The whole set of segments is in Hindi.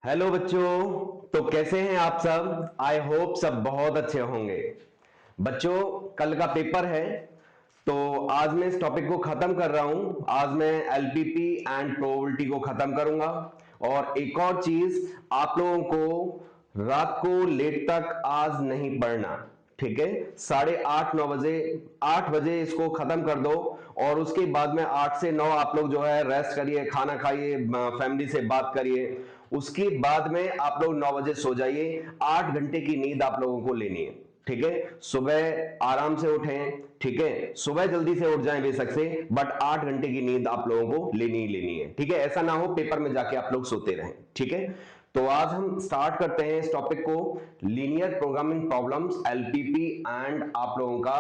हेलो बच्चों। तो कैसे हैं आप सब? आई होप सब बहुत अच्छे होंगे। बच्चों, कल का पेपर है तो आज मैं इस टॉपिक को खत्म कर रहा हूं। आज मैं एलपीपी एंड प्रोबेबिलिटी को खत्म करूंगा। और एक और चीज, आप लोगों को रात को लेट तक आज नहीं पढ़ना, ठीक है? 8:30 9 बजे, 8 बजे इसको खत्म कर दो। और उसके बाद में 8 से 9 आप लोग जो है रेस्ट करिए, खाना खाइए, फैमिली से बात करिए। उसके बाद में आप लोग 9 बजे सो जाइए। 8 घंटे की नींद आप लोगों को लेनी है, ठीक है? सुबह आराम से उठें, ठीक है? सुबह जल्दी से उठ जाएं बेशक से, बट 8 घंटे की नींद आप लोगों को लेनी ही लेनी है, ठीक है? ऐसा ना हो पेपर में जाके आप लोग सोते रहें, ठीक है? तो आज हम स्टार्ट करते हैं इस टॉपिक को, linear programming problems, LPP and आप लोगों का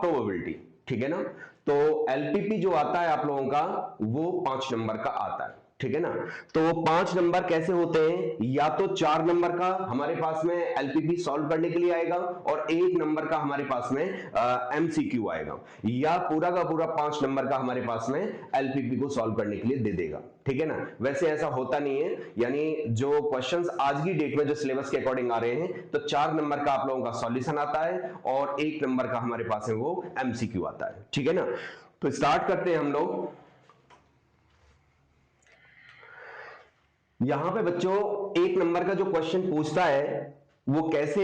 प्रोबेबिलिटी, ठीक है ना? तो एलपीपी जो आता है आप लोगों का वो 5 नंबर का आता है, ठीक है ना? तो 5 नंबर कैसे होते हैं? या तो 4 नंबर का हमारे पास में एलपीपी सॉल्व करने के लिए आएगा और 1 नंबर का हमारे पास में एमसीक्यू आएगा, या पूरा का पूरा 5 नंबर का हमारे पास में एलपीपी को सॉल्व करने के लिए दे देगा, ठीक है ना? वैसे ऐसा होता नहीं है, यानी जो क्वेश्चंस आज की डेट में जो सिलेबस के अकॉर्डिंग आ रहे हैं, तो 4 नंबर का आप लोगों का सॉल्यूशन आता है और 1 नंबर का हमारे पास में वो एमसीक्यू आता है, ठीक है ना? तो स्टार्ट करते हैं हम लोग। यहां पे बच्चों 1 नंबर का जो क्वेश्चन पूछता है वो कैसे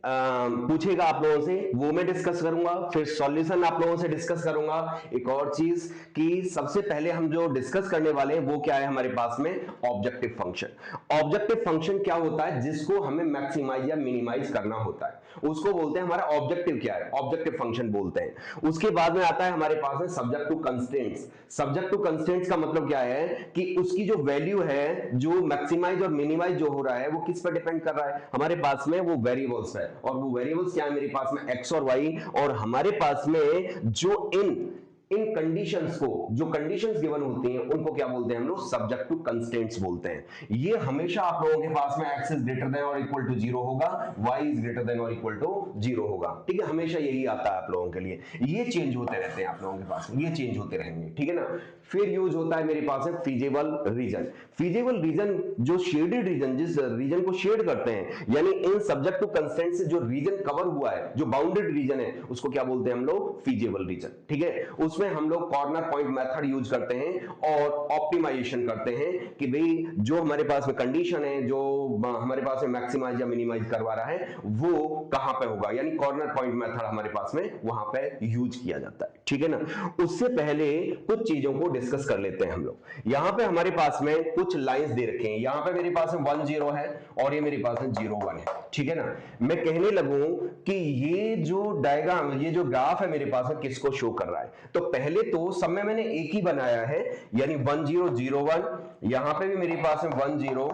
पूछेगा आप लोगों से, वो मैं डिस्कस करूंगा। फिर सॉल्यूशन आप लोगों से डिस्कस करूंगा। एक और चीज कि सबसे पहले हम जो डिस्कस करने वाले हैं वो क्या है हमारे पास में, ऑब्जेक्टिव फंक्शन। ऑब्जेक्टिव फंक्शन क्या होता है? जिसको हमें मैक्सिमाइज या मिनिमाइज करना होता है, उसको बोलते हैं हमारा ऑब्जेक्टिव। क्या है? ऑब्जेक्टिव फंक्शन बोलते हैं। उसके बाद में आता है हमारे पास में subject to constraints. Subject to constraints का मतलब क्या है कि उसकी जो वैल्यू है, जो मैक्सिमाइज और मिनिमाइज जो हो रहा है, वो किस पर डिपेंड कर रहा है? हमारे पास में वो वेरिएबल्स है। और वो वेरिएबल्स क्या है मेरे पास में? एक्स और वाई। और हमारे पास में जो इन कंडीशंस को, जो कंडीशंस गिवन होती हैं, उनको क्या बोलते हैं हम लोग? सब्जेक्ट टू कंस्ट्रेंट्स बोलते हैं। ये हमेशा आप लोगों के पास में एक्स इज ग्रेटर देन और इक्वल टू 0 होगा, वाई इज ग्रेटर देन और इक्वल टू 0 होगा, ठीक है? हमेशा यही आता है आप लोगों के लिए। ये चेंज होते रहते हैं आप लोगों के पास में, ये चेंज होते रहेंगे, ठीक है ना? फिर यूज होता है मेरे पास में फीजेबल रीजन। फीजेबल रीजन जो शेडेड रीजन, जिस रीजन को शेड करते हैं, यानी इन सब्जेक्ट टू कंस्ट्रेंट से जो रीजन कवर हुआ है, जो बाउंडेड रीजन है, उसको क्या बोलते हैं हम लोग? फीजेबल रीजन, ठीक है? उसमें हम लोग कॉर्नर पॉइंट मेथड यूज करते हैं और ऑप्टिमाइजेशन करते हैं कि भाई जो हमारे पास में कंडीशन है, जो हमारे पास में मैक्सिमाइज या मिनिमाइज करवा रहा है, वो कहां पे होगा, यानी कॉर्नर पॉइंट मेथड हमारे पास में वहां पे यूज किया जाता है, ठीक है ना? उससे पहले कुछ चीजों को डिस्कस कर लेते हैं हम लोग। यहां पे हमारे पास में कुछ लाइंस दे रखे हैं। यहां पे मेरे पास में 1 0 है और ये मेरे पास में 0 1 है, ठीक है ना? मैं कहने लगूं कि ये जो डायग्राम, ये जो ग्राफ है मेरे पास में, किसको शो कर रहा है? तो पहले तो सब में मैंने एक ही बनाया है, यानी 1 0 0 1। यहां पे भी मेरे पास में 1 0,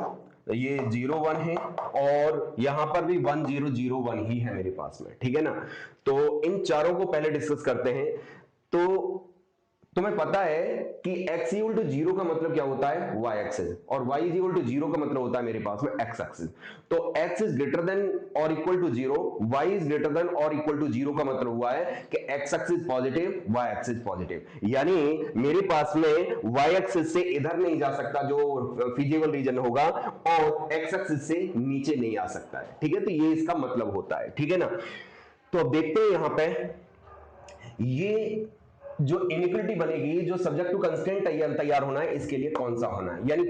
ये 0 1 है, और यहां पर भी 1 0 0 1 ही है मेरे पास में, ठीक है ना? तो इन चारों को पहले डिस्कस करते हैं। तो तुम्हें पता है कि x इक्वल टू 0 का मतलब क्या होता है? y एक्सिस, और y इक्वल टू 0 का मतलब होता है मेरे पास में x एक्सिस। तो x इज ग्रेटर देन और equal to 0, y is greater than और इक्वल टू 0 का मतलब हुआ है कि x axis positive, y axis positive. यानी मेरे पास में y एक्सिस से इधर नहीं जा सकता जो फीजिबल रीजन होगा, और x एक्सिस से नीचे नहीं आ सकता है, ठीक है? तो ये इसका मतलब होता है, ठीक है ना? तो अब देखते हैं यहां पे ये जो इनइक्वालिटी बनेगी, जो सब्जेक्ट टू कंस्ट्रेंट तैयार होना है, इसके लिए कौन सा होना है, यानी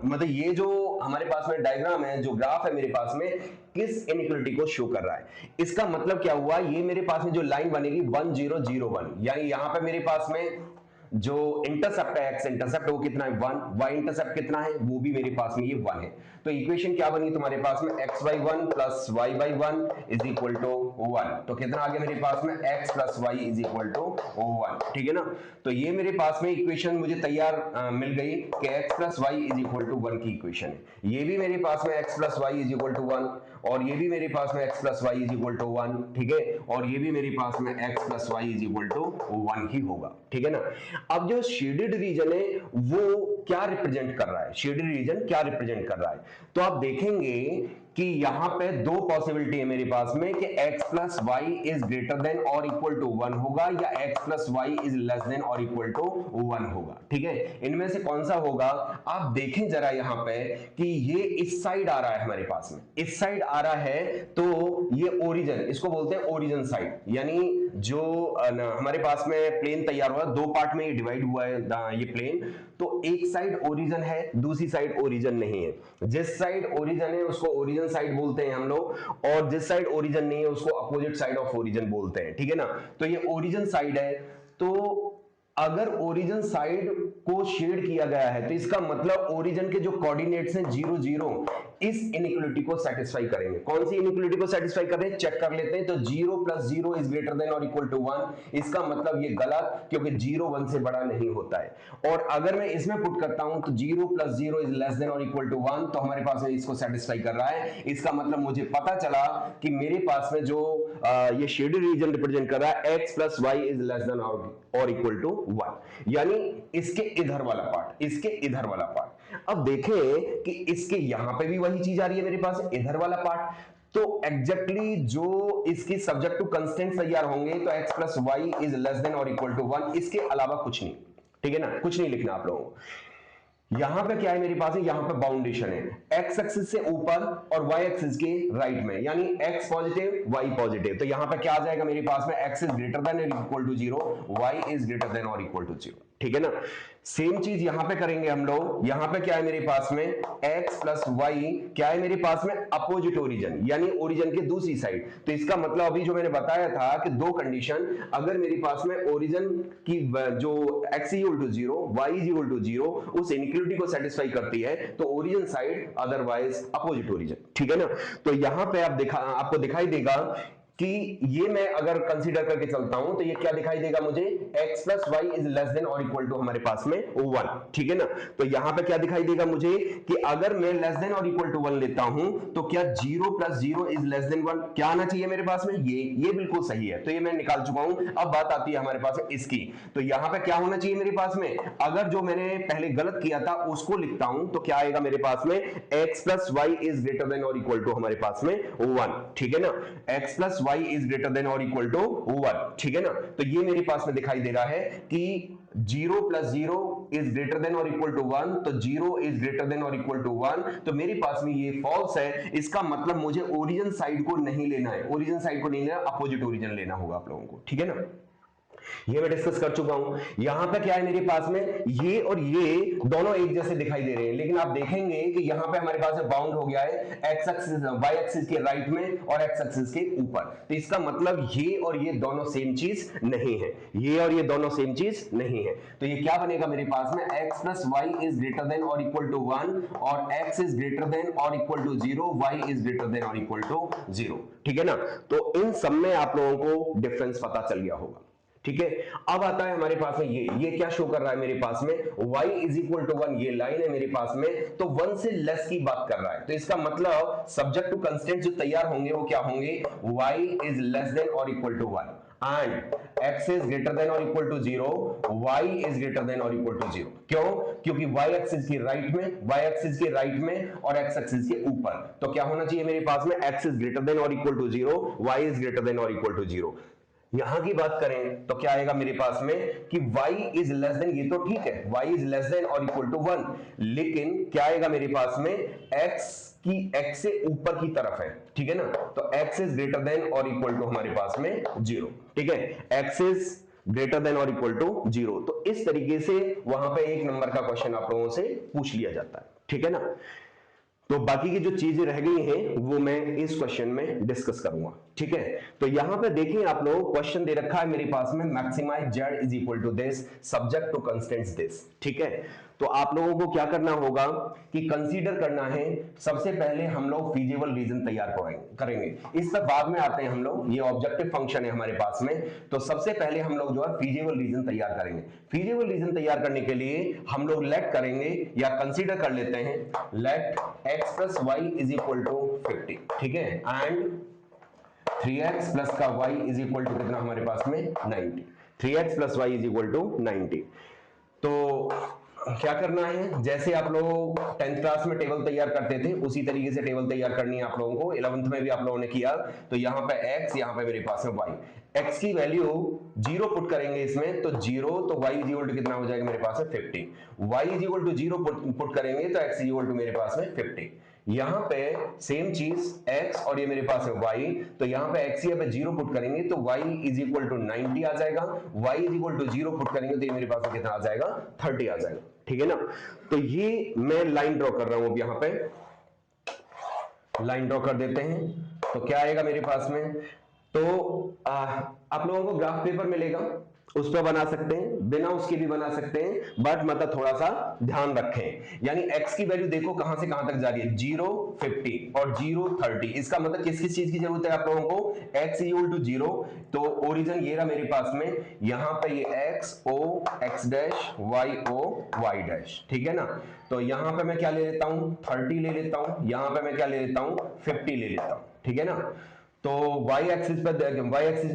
मतलब ये जो हमारे पास में डायग्राम है, जो ग्राफ है मेरे पास में, किस इनइक्वालिटी को शो कर रहा है? इसका मतलब क्या हुआ? ये मेरे पास में जो लाइन बनेगी 1 0 0 1, यानी यहां पे मेरे पास में जो इंटरसेप्ट है, एक्स इंटरसेप्ट, वो कितना है? 1। वाई इंटरसेप्ट कितना है? वो भी मेरे पास में ये 1 है। तो इक्वेशन क्या बनी तुम्हारे पास में? x by 1 plus y by 1 is equal to 1। तो कितना आ गया मेरे पास में? x plus y is equal to 1, ठीक है ना? तो ये मेरे पास में इक्वेशन मुझे तैयार मिल गई कि x plus y is equal to 1 की इक्वेशन है। ये भी मेरे पास में x plus y is equal to 1, और ये भी मेरे पास में x plus y is equal to 1, ठीक है? और ये भी मेरे पास में x plus y is equal to 1 ही होगा, ठीक है ना? अब जो शेडेड रीजन है वो क्या रिप्रेजेंट कर रहा है? शेडेड रीजन क्या रिप्रेजेंट कर रहा है? तो आप देखेंगे कि यहां पे दो पॉसिबिलिटी है मेरे पास में कि x plus y is greater than और इक्वल टू 1 होगा या x plus y is less than और इक्वल टू 1 होगा। ठीक है, इनमें से कौन सा होगा आप देखें जरा यहां पे कि ये इस साइड आ रहा है हमारे पास में, इस साइड आ रहा है तो ये ओरिजिन, इसको बोलते हैं ओरिजिन साइड, यानी जो हमारे पास में प्लेन तैयार हुआ दो पार्ट में डिवाइड हुआ है ये प्लेन, तो एक साइड ओरिजिन है दूसरी साइड ओरिजिन नहीं है। जिस साइड ओरिजिन है उसको ओरिजिन साइड बोलते हैं हम लोग, और जिस साइड ओरिजिन नहीं है उसको अपोजिट साइड ऑफ ओरिजिन बोलते हैं। ठीक है ना, तो ये ओरिजिन साइड है, तो अगर ओरिजिन साइड को शेड किया गया है तो इसका मतलब ओरिजिन के जो कोऑर्डिनेट्स हैं 0 0 इस इनइक्वालिटी को सेटिस्फाई करेंगे। कौन सी इनइक्वालिटी को सेटिस्फाई कर रहे हैं चेक कर लेते हैं। तो 0 प्लस 0 इज ग्रेटर देन और इक्वल टू 1, इसका मतलब ये गलत, क्योंकि 0 1 से बड़ा नहीं होता है। और अगर मैं इसमें पुट करता हूं तो 0 प्लस 0 इज लेस देन और इक्वल टू 1, तो हमारे पास में इसको सेटिस्फाई कर रहा है। इसका मतलब मुझे पता चला कि मेरे पास में जो ये शेडेड रीजन रिप्रेजेंट कर रहा है x plus y is less than और इक्वल टू 1, यानी इसके इधर वाला पार्ट, इसके इधर वाला पार्ट। अब देखें कि इसके यहां पे भी वही चीज आ रही है मेरे पास, इधर वाला पार्ट, तो एग्जैक्टली जो इसकी सब्जेक्ट टू कंस्टेंट तैयार होंगे तो x plus y is less than और इक्वल टू 1, इसके अलावा कुछ नहीं। ठीक है ना, कुछ नहीं लिखना आप लोगों को। यहां पे क्या है मेरे पास है, यहां पे बाउंडेशन है x एक्सिस से ऊपर और y एक्सिस के राइट में, यानी x पॉजिटिव y पॉजिटिव, तो यहां पे क्या आ जाएगा मेरे पास में x इज ग्रेटर देन और equal to 0, y is greater than और इक्वल टू 0। ठीक है ना, सेम चीज यहां पे करेंगे हम लोग। यहां पे क्या है मेरे पास में x प्लस वाई, क्या है मेरे पास में अपोजिट ओरिजिन, यानी ओरिजिन के दूसरी साइड। तो इसका मतलब अभी जो मैंने बताया था कि दो कंडीशन, अगर मेरे पास में ओरिजिन की जो x equal to 0 y equal to 0 उस इनइक्वालिटी को सेटिस्फाई करती है तो origin side, otherwise opposite origin. ठीक है ना, तो यहां पे आपको दिखाई देगा कि ये मैं अगर कंसीडर करके चलता हूं तो ये क्या दिखाई देगा मुझे, x plus y is less than और इक्वल टू हमारे पास में 1। ठीक है ना, तो यहां पे क्या दिखाई देगा मुझे कि अगर मैं लेस देन और इक्वल टू 1 लेता हूं तो क्या 0 प्लस 0 इज लेस देन 1, क्या आना चाहिए मेरे पास में, ये बिल्कुल सही है, तो ये मैं निकाल चुका हूं। अब बात आती है हमारे पास इसकी, तो यहां पे क्या होना चाहिए मेरे पास में, अगर जो मैंने पहले गलत किया था उसको लिखता हूं तो क्या आएगा मेरे पास में, x plus y is greater than और इक्वल टू हमारे पास में 1। ठीक है ना, x plus y is greater than और इक्वल टू 1। ठीक है ना, तो ये मेरे पास में दिखाई दे रहा है कि 0 प्लस 0 इज ग्रेटर देन और इक्वल टू 1, तो 0 इज ग्रेटर देन और इक्वल टू 1, तो मेरे पास में ये फॉल्स है। इसका मतलब मुझे ओरिजिन साइड को नहीं लेना है, ओरिजिन साइड को नहीं लेना, अपोजिट ओरिजिन लेना होगा आप लोगों को। ठीक है ना, ये मैं डिस्कस कर चुका हूं। यहां पे क्या है मेरे पास में, ये और ये दोनों एक जैसे दिखाई दे रहे हैं, लेकिन आप देखेंगे कि यहां पे हमारे पास बाउंड हो गया है x एक्सिस y एक्सिस के राइट में और x एक्सिस के ऊपर, तो इसका मतलब ये और ये दोनों सेम चीज नहीं है, ये और ये दोनों सेम चीज नहीं है। तो ये क्या बनेगा मेरे पास में, x plus y is greater than और इक्वल टू 1 और x इज ग्रेटर देन और equal to 0, y is greater than और इक्वल टू 0। ठीक है ना, तो इन सब में आप लोगों को डिफरेंस पता चल गया होगा। ठीक है, अब आता है हमारे पास में ये क्या शो कर रहा है मेरे पास में, y इज इक्वल टू 1, ये लाइन है मेरे पास में, तो 1 से लेस की बात कर रहा है, तो इसका मतलब सब्जेक्ट टू कंस्टेंट जो तैयार होंगे वो क्या होंगे, y इज लेस देन और equal to 1 and x is greater than और equal to 0, y is greater than और इक्वल टू 0। क्यों, क्योंकि y एक्सिस के राइट में, y एक्सिस के राइट में और x एक्सिस के ऊपर, तो क्या होना चाहिए मेरे पास में, x इज ग्रेटर देन और equal to 0, y is greater than और इक्वल टू 0। यहां की बात करें तो क्या आएगा मेरे पास में कि y इज लेस देन, ये तो ठीक है y इज लेस देन और इक्वल टू 1, लेकिन क्या आएगा मेरे पास में, x से ऊपर की तरफ है। ठीक है ना, तो x इज ग्रेटर देन और इक्वल टू हमारे पास में 0। ठीक है, x इज ग्रेटर देन और इक्वल टू 0, तो इस तरीके से वहां पे एक नंबर का क्वेश्चन आप लोगों से पूछ लिया जाता है। ठीक है ना, तो बाकी की जो चीजें रह गई हैं वो मैं इस क्वेश्चन में डिस्कस करूंगा। ठीक है, तो यहां पे देखिए आप लोग, क्वेश्चन दे रखा है मेरे पास में, maximise z is equal to this subject to constants this. ठीक है, तो आप लोगों को क्या करना होगा कि कंसीडर करना है, सबसे पहले हम लोग फीजिबल रीजन तैयार करेंगे, इस तक बाद में आते हैं हम लोग, ये ऑब्जेक्टिव फंक्शन है हमारे पास में, तो सबसे पहले हम लोग जो है फीजिबल रीजन तैयार करेंगे। फीजिबल रीजन तैयार करने के लिए हम लोग लेट करेंगे या कंसीडर कर लेते हैं, let x plus y is equal to 50। ठीक है, एंड 3x प्लस का y इज इक्वल टू कितना हमारे पास में 90, 3x plus y is equal to 90। तो क्या करना है, जैसे आप लोग 10th क्लास में टेबल तैयार करते थे उसी तरीके से टेबल तैयार करनी है आप लोगों को। 11th में भी आप लोगों ने किया। तो यहाँ पे x, यहाँ पे मेरे पास है y। x की वैल्यू 0 पुट करेंगे इसमें तो 0, तो y इज इक्वल टू कितना हो जाएगा मेरे पास है 50। y is equal to 0 put करेंगे तो x इज इक्वल टू मेरे पास में 50। यहाँ पे सेम चीज x और ये मेरे पास है y, तो यहाँ पे x यहाँ पे 0 पुट करेंगे तो y इज इक्वल टू 90 आ जाएगा। y is equal to 0 put करेंगे तो ये मेरे पास में कितना आ जाएगा 30 आ जाएगा। ठीक है ना। तो ये मैं लाइन ड्रॉ कर रहा हूं। अब यहाँ पे लाइन ड्रॉ कर देते हैं तो क्या आएगा मेरे पास में। तो आप लोगों को ग्राफ पेपर मिलेगा, उस पर बना सकते हैं, बिना उसके भी बना सकते हैं, बट मतलब थोड़ा सा ध्यान रखें। यानी x की वैल्यू देखो कहां से कहां तक जा रही है, 0 50 और 0 30। इसका मतलब किस किस चीज की जरूरत है आप लोगों को, x इक्वल टू 0। तो ओरिजिन ये रहा मेरे पास में, यहां पे ये x o x dash y o y dash. ठीक है ना। तो यहां पे मैं क्या ले लेता हूं 30 ले लेता हूं, यहां पे मैं क्या ले लेता हूं 50 ले लेता हूं। ठीक है ना। तो y एक्सिस पे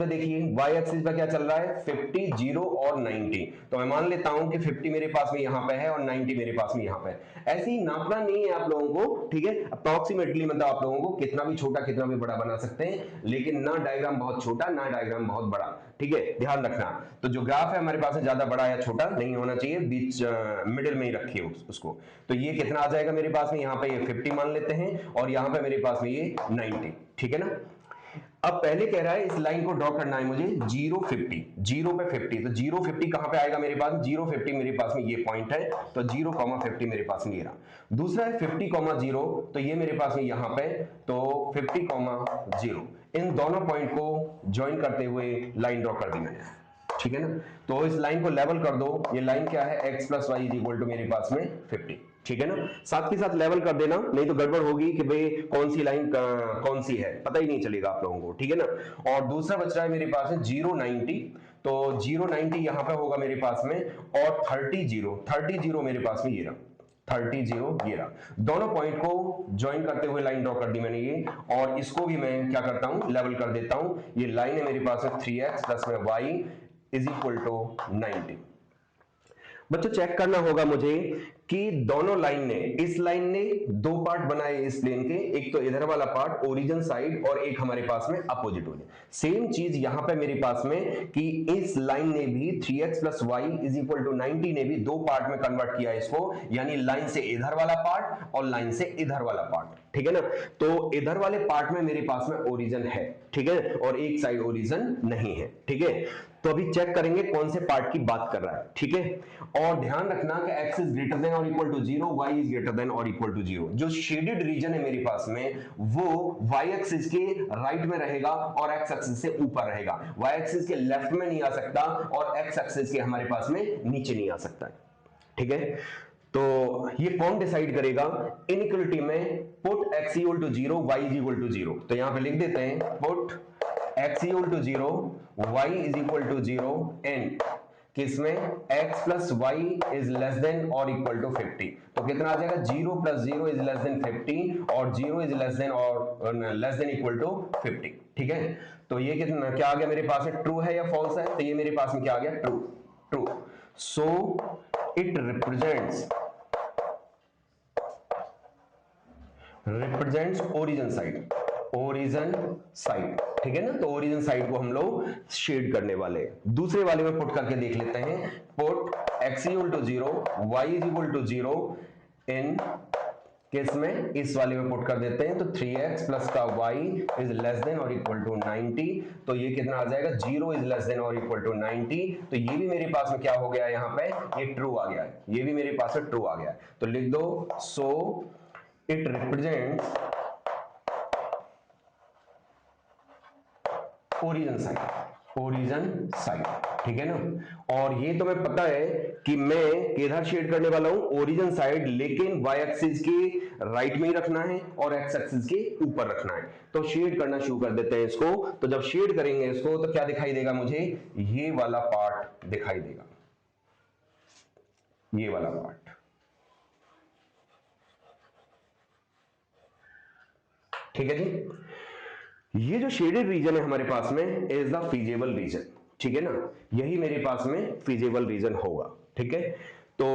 देखिए, y एक्सिस पे क्या चल रहा है 50 0 और 90। तो मैं मान लेता हूं कि 50 मेरे पास में यहां पे है और 90 मेरे पास में यहां पे है। ऐसे ही नापना नहीं है आप लोगों को, ठीक है। अप्रोक्सीमेटली मतलब आप लोगों को कितना भी छोटा कितना भी बड़ा बना सकते हैं, लेकिन ना डायग्राम बहुत छोटा ना डायग्राम बहुत बड़ा। ठीक है, ध्यान रखना। तो जो ग्राफ है हमारे पास ज्यादा बड़ा या छोटा नहीं होना चाहिए, बीच मिडिल में ही रखिए उसको। तो ये कितना आ जाएगा मेरे पास में, यहाँ पे ये 50 मान लेते हैं और यहाँ पे मेरे पास में ये 90। ठीक है ना। अब पहले कह रहा है इस लाइन को ड्रॉ करना है मुझे 0 50, 0 पे 50। तो 0 50 कहां पे आएगा मेरे पास, 0 50 मेरे पास में ये पॉइंट है, तो 0 50 मेरे पास में ये रहा। दूसरा है 50 0, तो ये मेरे पास में यहां पे, तो 50 0। इन दोनों पॉइंट को ज्वाइन करते हुए लाइन ड्रॉ कर दी मैंने। ठीक है ना। तो इस लाइन को लेवल कर दो। ये लाइन क्या है, x plus y is equal to मेरे पास में 50। ठीक है ना। साथ के साथ लेवल कर देना, नहीं तो गड़बड़ होगी कि भाई कौन सी लाइन कौन सी है, पता ही नहीं चलेगा आप लोगों को। ठीक है ना। और दूसरा बच रहा है मेरे पास है 0 90। तो 0 90 यहां पे होगा मेरे पास में, और 30 0 मेरे पास में ये रहा, 30 0 ये रहा। दोनों पॉइंट को ज्वाइन करते हुए लाइन ड्रॉ कर दी मैंने ये, और इसको भी मैं क्या करता हूं लेवल कर देता हूं। ये लाइन है मेरे पास है 3x प्लस में y इज इक्वल टू 90। बच्चों चेक करना होगा मुझे कि दोनों लाइन ने, इस लाइन ने दो पार्ट बनाए इस प्लेन के, एक तो इधर वाला पार्ट ओरिजिन साइड और एक हमारे पास में अपोजिट ओरिजिन। सेम चीज यहां पे मेरे पास में कि इस लाइन ने भी 3x plus y is equal to 90 ने भी दो पार्ट में कन्वर्ट किया इसको, यानी लाइन से इधर वाला पार्ट और लाइन से इधर वाला पार्ट। ठीक है ना। तो इधर वाले पार्ट में मेरे पास में ओरिजिन है, ठीक है, और एक साइड ओरिजिन नहीं है। ठीक है। तो अभी चेक करेंगे कौन से पार्ट की बात कर रहा है। ठीक है। और ध्यान रखना कि x इज ग्रेटर देन और equal to 0, y is greater than और इक्वल टू 0। जो शेडेड रीजन है मेरे पास में वो y एक्सिस के राइट में रहेगा और x एक्सिस से ऊपर रहेगा। y एक्सिस के लेफ्ट में नहीं आ सकता और x एक्सिस के हमारे पास में नीचे नहीं आ सकता। ठीक है। तो ये कौन डिसाइड करेगा, इनइक्वालिटी में put x equal to 0 y is equal to 0। तो यहां पे लिख देते हैं put x equal to 0 y is equal to 0 in किसमें x plus y is less than और इक्वल टू 50। तो कितना आ जाएगा 0 प्लस 0 इज लेस देन 50 और 0 इज लेस देन और लेस देन इक्वल टू 50। ठीक है। तो ये कितना क्या आ गया मेरे पास में, ट्रू है या फॉल्स है, तो ये मेरे पास में क्या आ गया true. True. So it represents origin side, origin side. ठीक है ना। तो ओरिजिन साइड को हम लोग शेड करने वाले हैं। दूसरे वाले में पुट करके देख लेते हैं। Put x equal to 0 y is equal to 0 in case में, इस वाले में पुट कर देते हैं। तो 3x प्लस का y इज लेस देन और इक्वल टू 90। तो ये कितना आ जाएगा 0 इज लेस देन और इक्वल टू 90। तो ये भी मेरे पास में क्या हो गया, यहाँ पे ये ट्रू आ गया है, ये भी मेरे पास में ट्रू आ गया है। तो लिख दो सो it represents origin side, origin side. ठीक है ना। और ये तो मैं पता है कि मैं किधर शेड करने वाला हूं, ओरिजिन साइड, लेकिन y एक्सिस के राइट में ही रखना है और x एक्सिस के ऊपर रखना है। तो शेड करना शुरू कर देते हैं इसको। तो जब शेड करेंगे इसको तो क्या दिखाई देगा मुझे, ये वाला पार्ट दिखाई देगा, ये वाला पार्ट। ठीक है जी। ये जो शेडेड रीजन है हमारे पास में इज द फीजेबल रीजन। ठीक है ना। यही मेरे पास में फीजेबल रीजन होगा। ठीक है। तो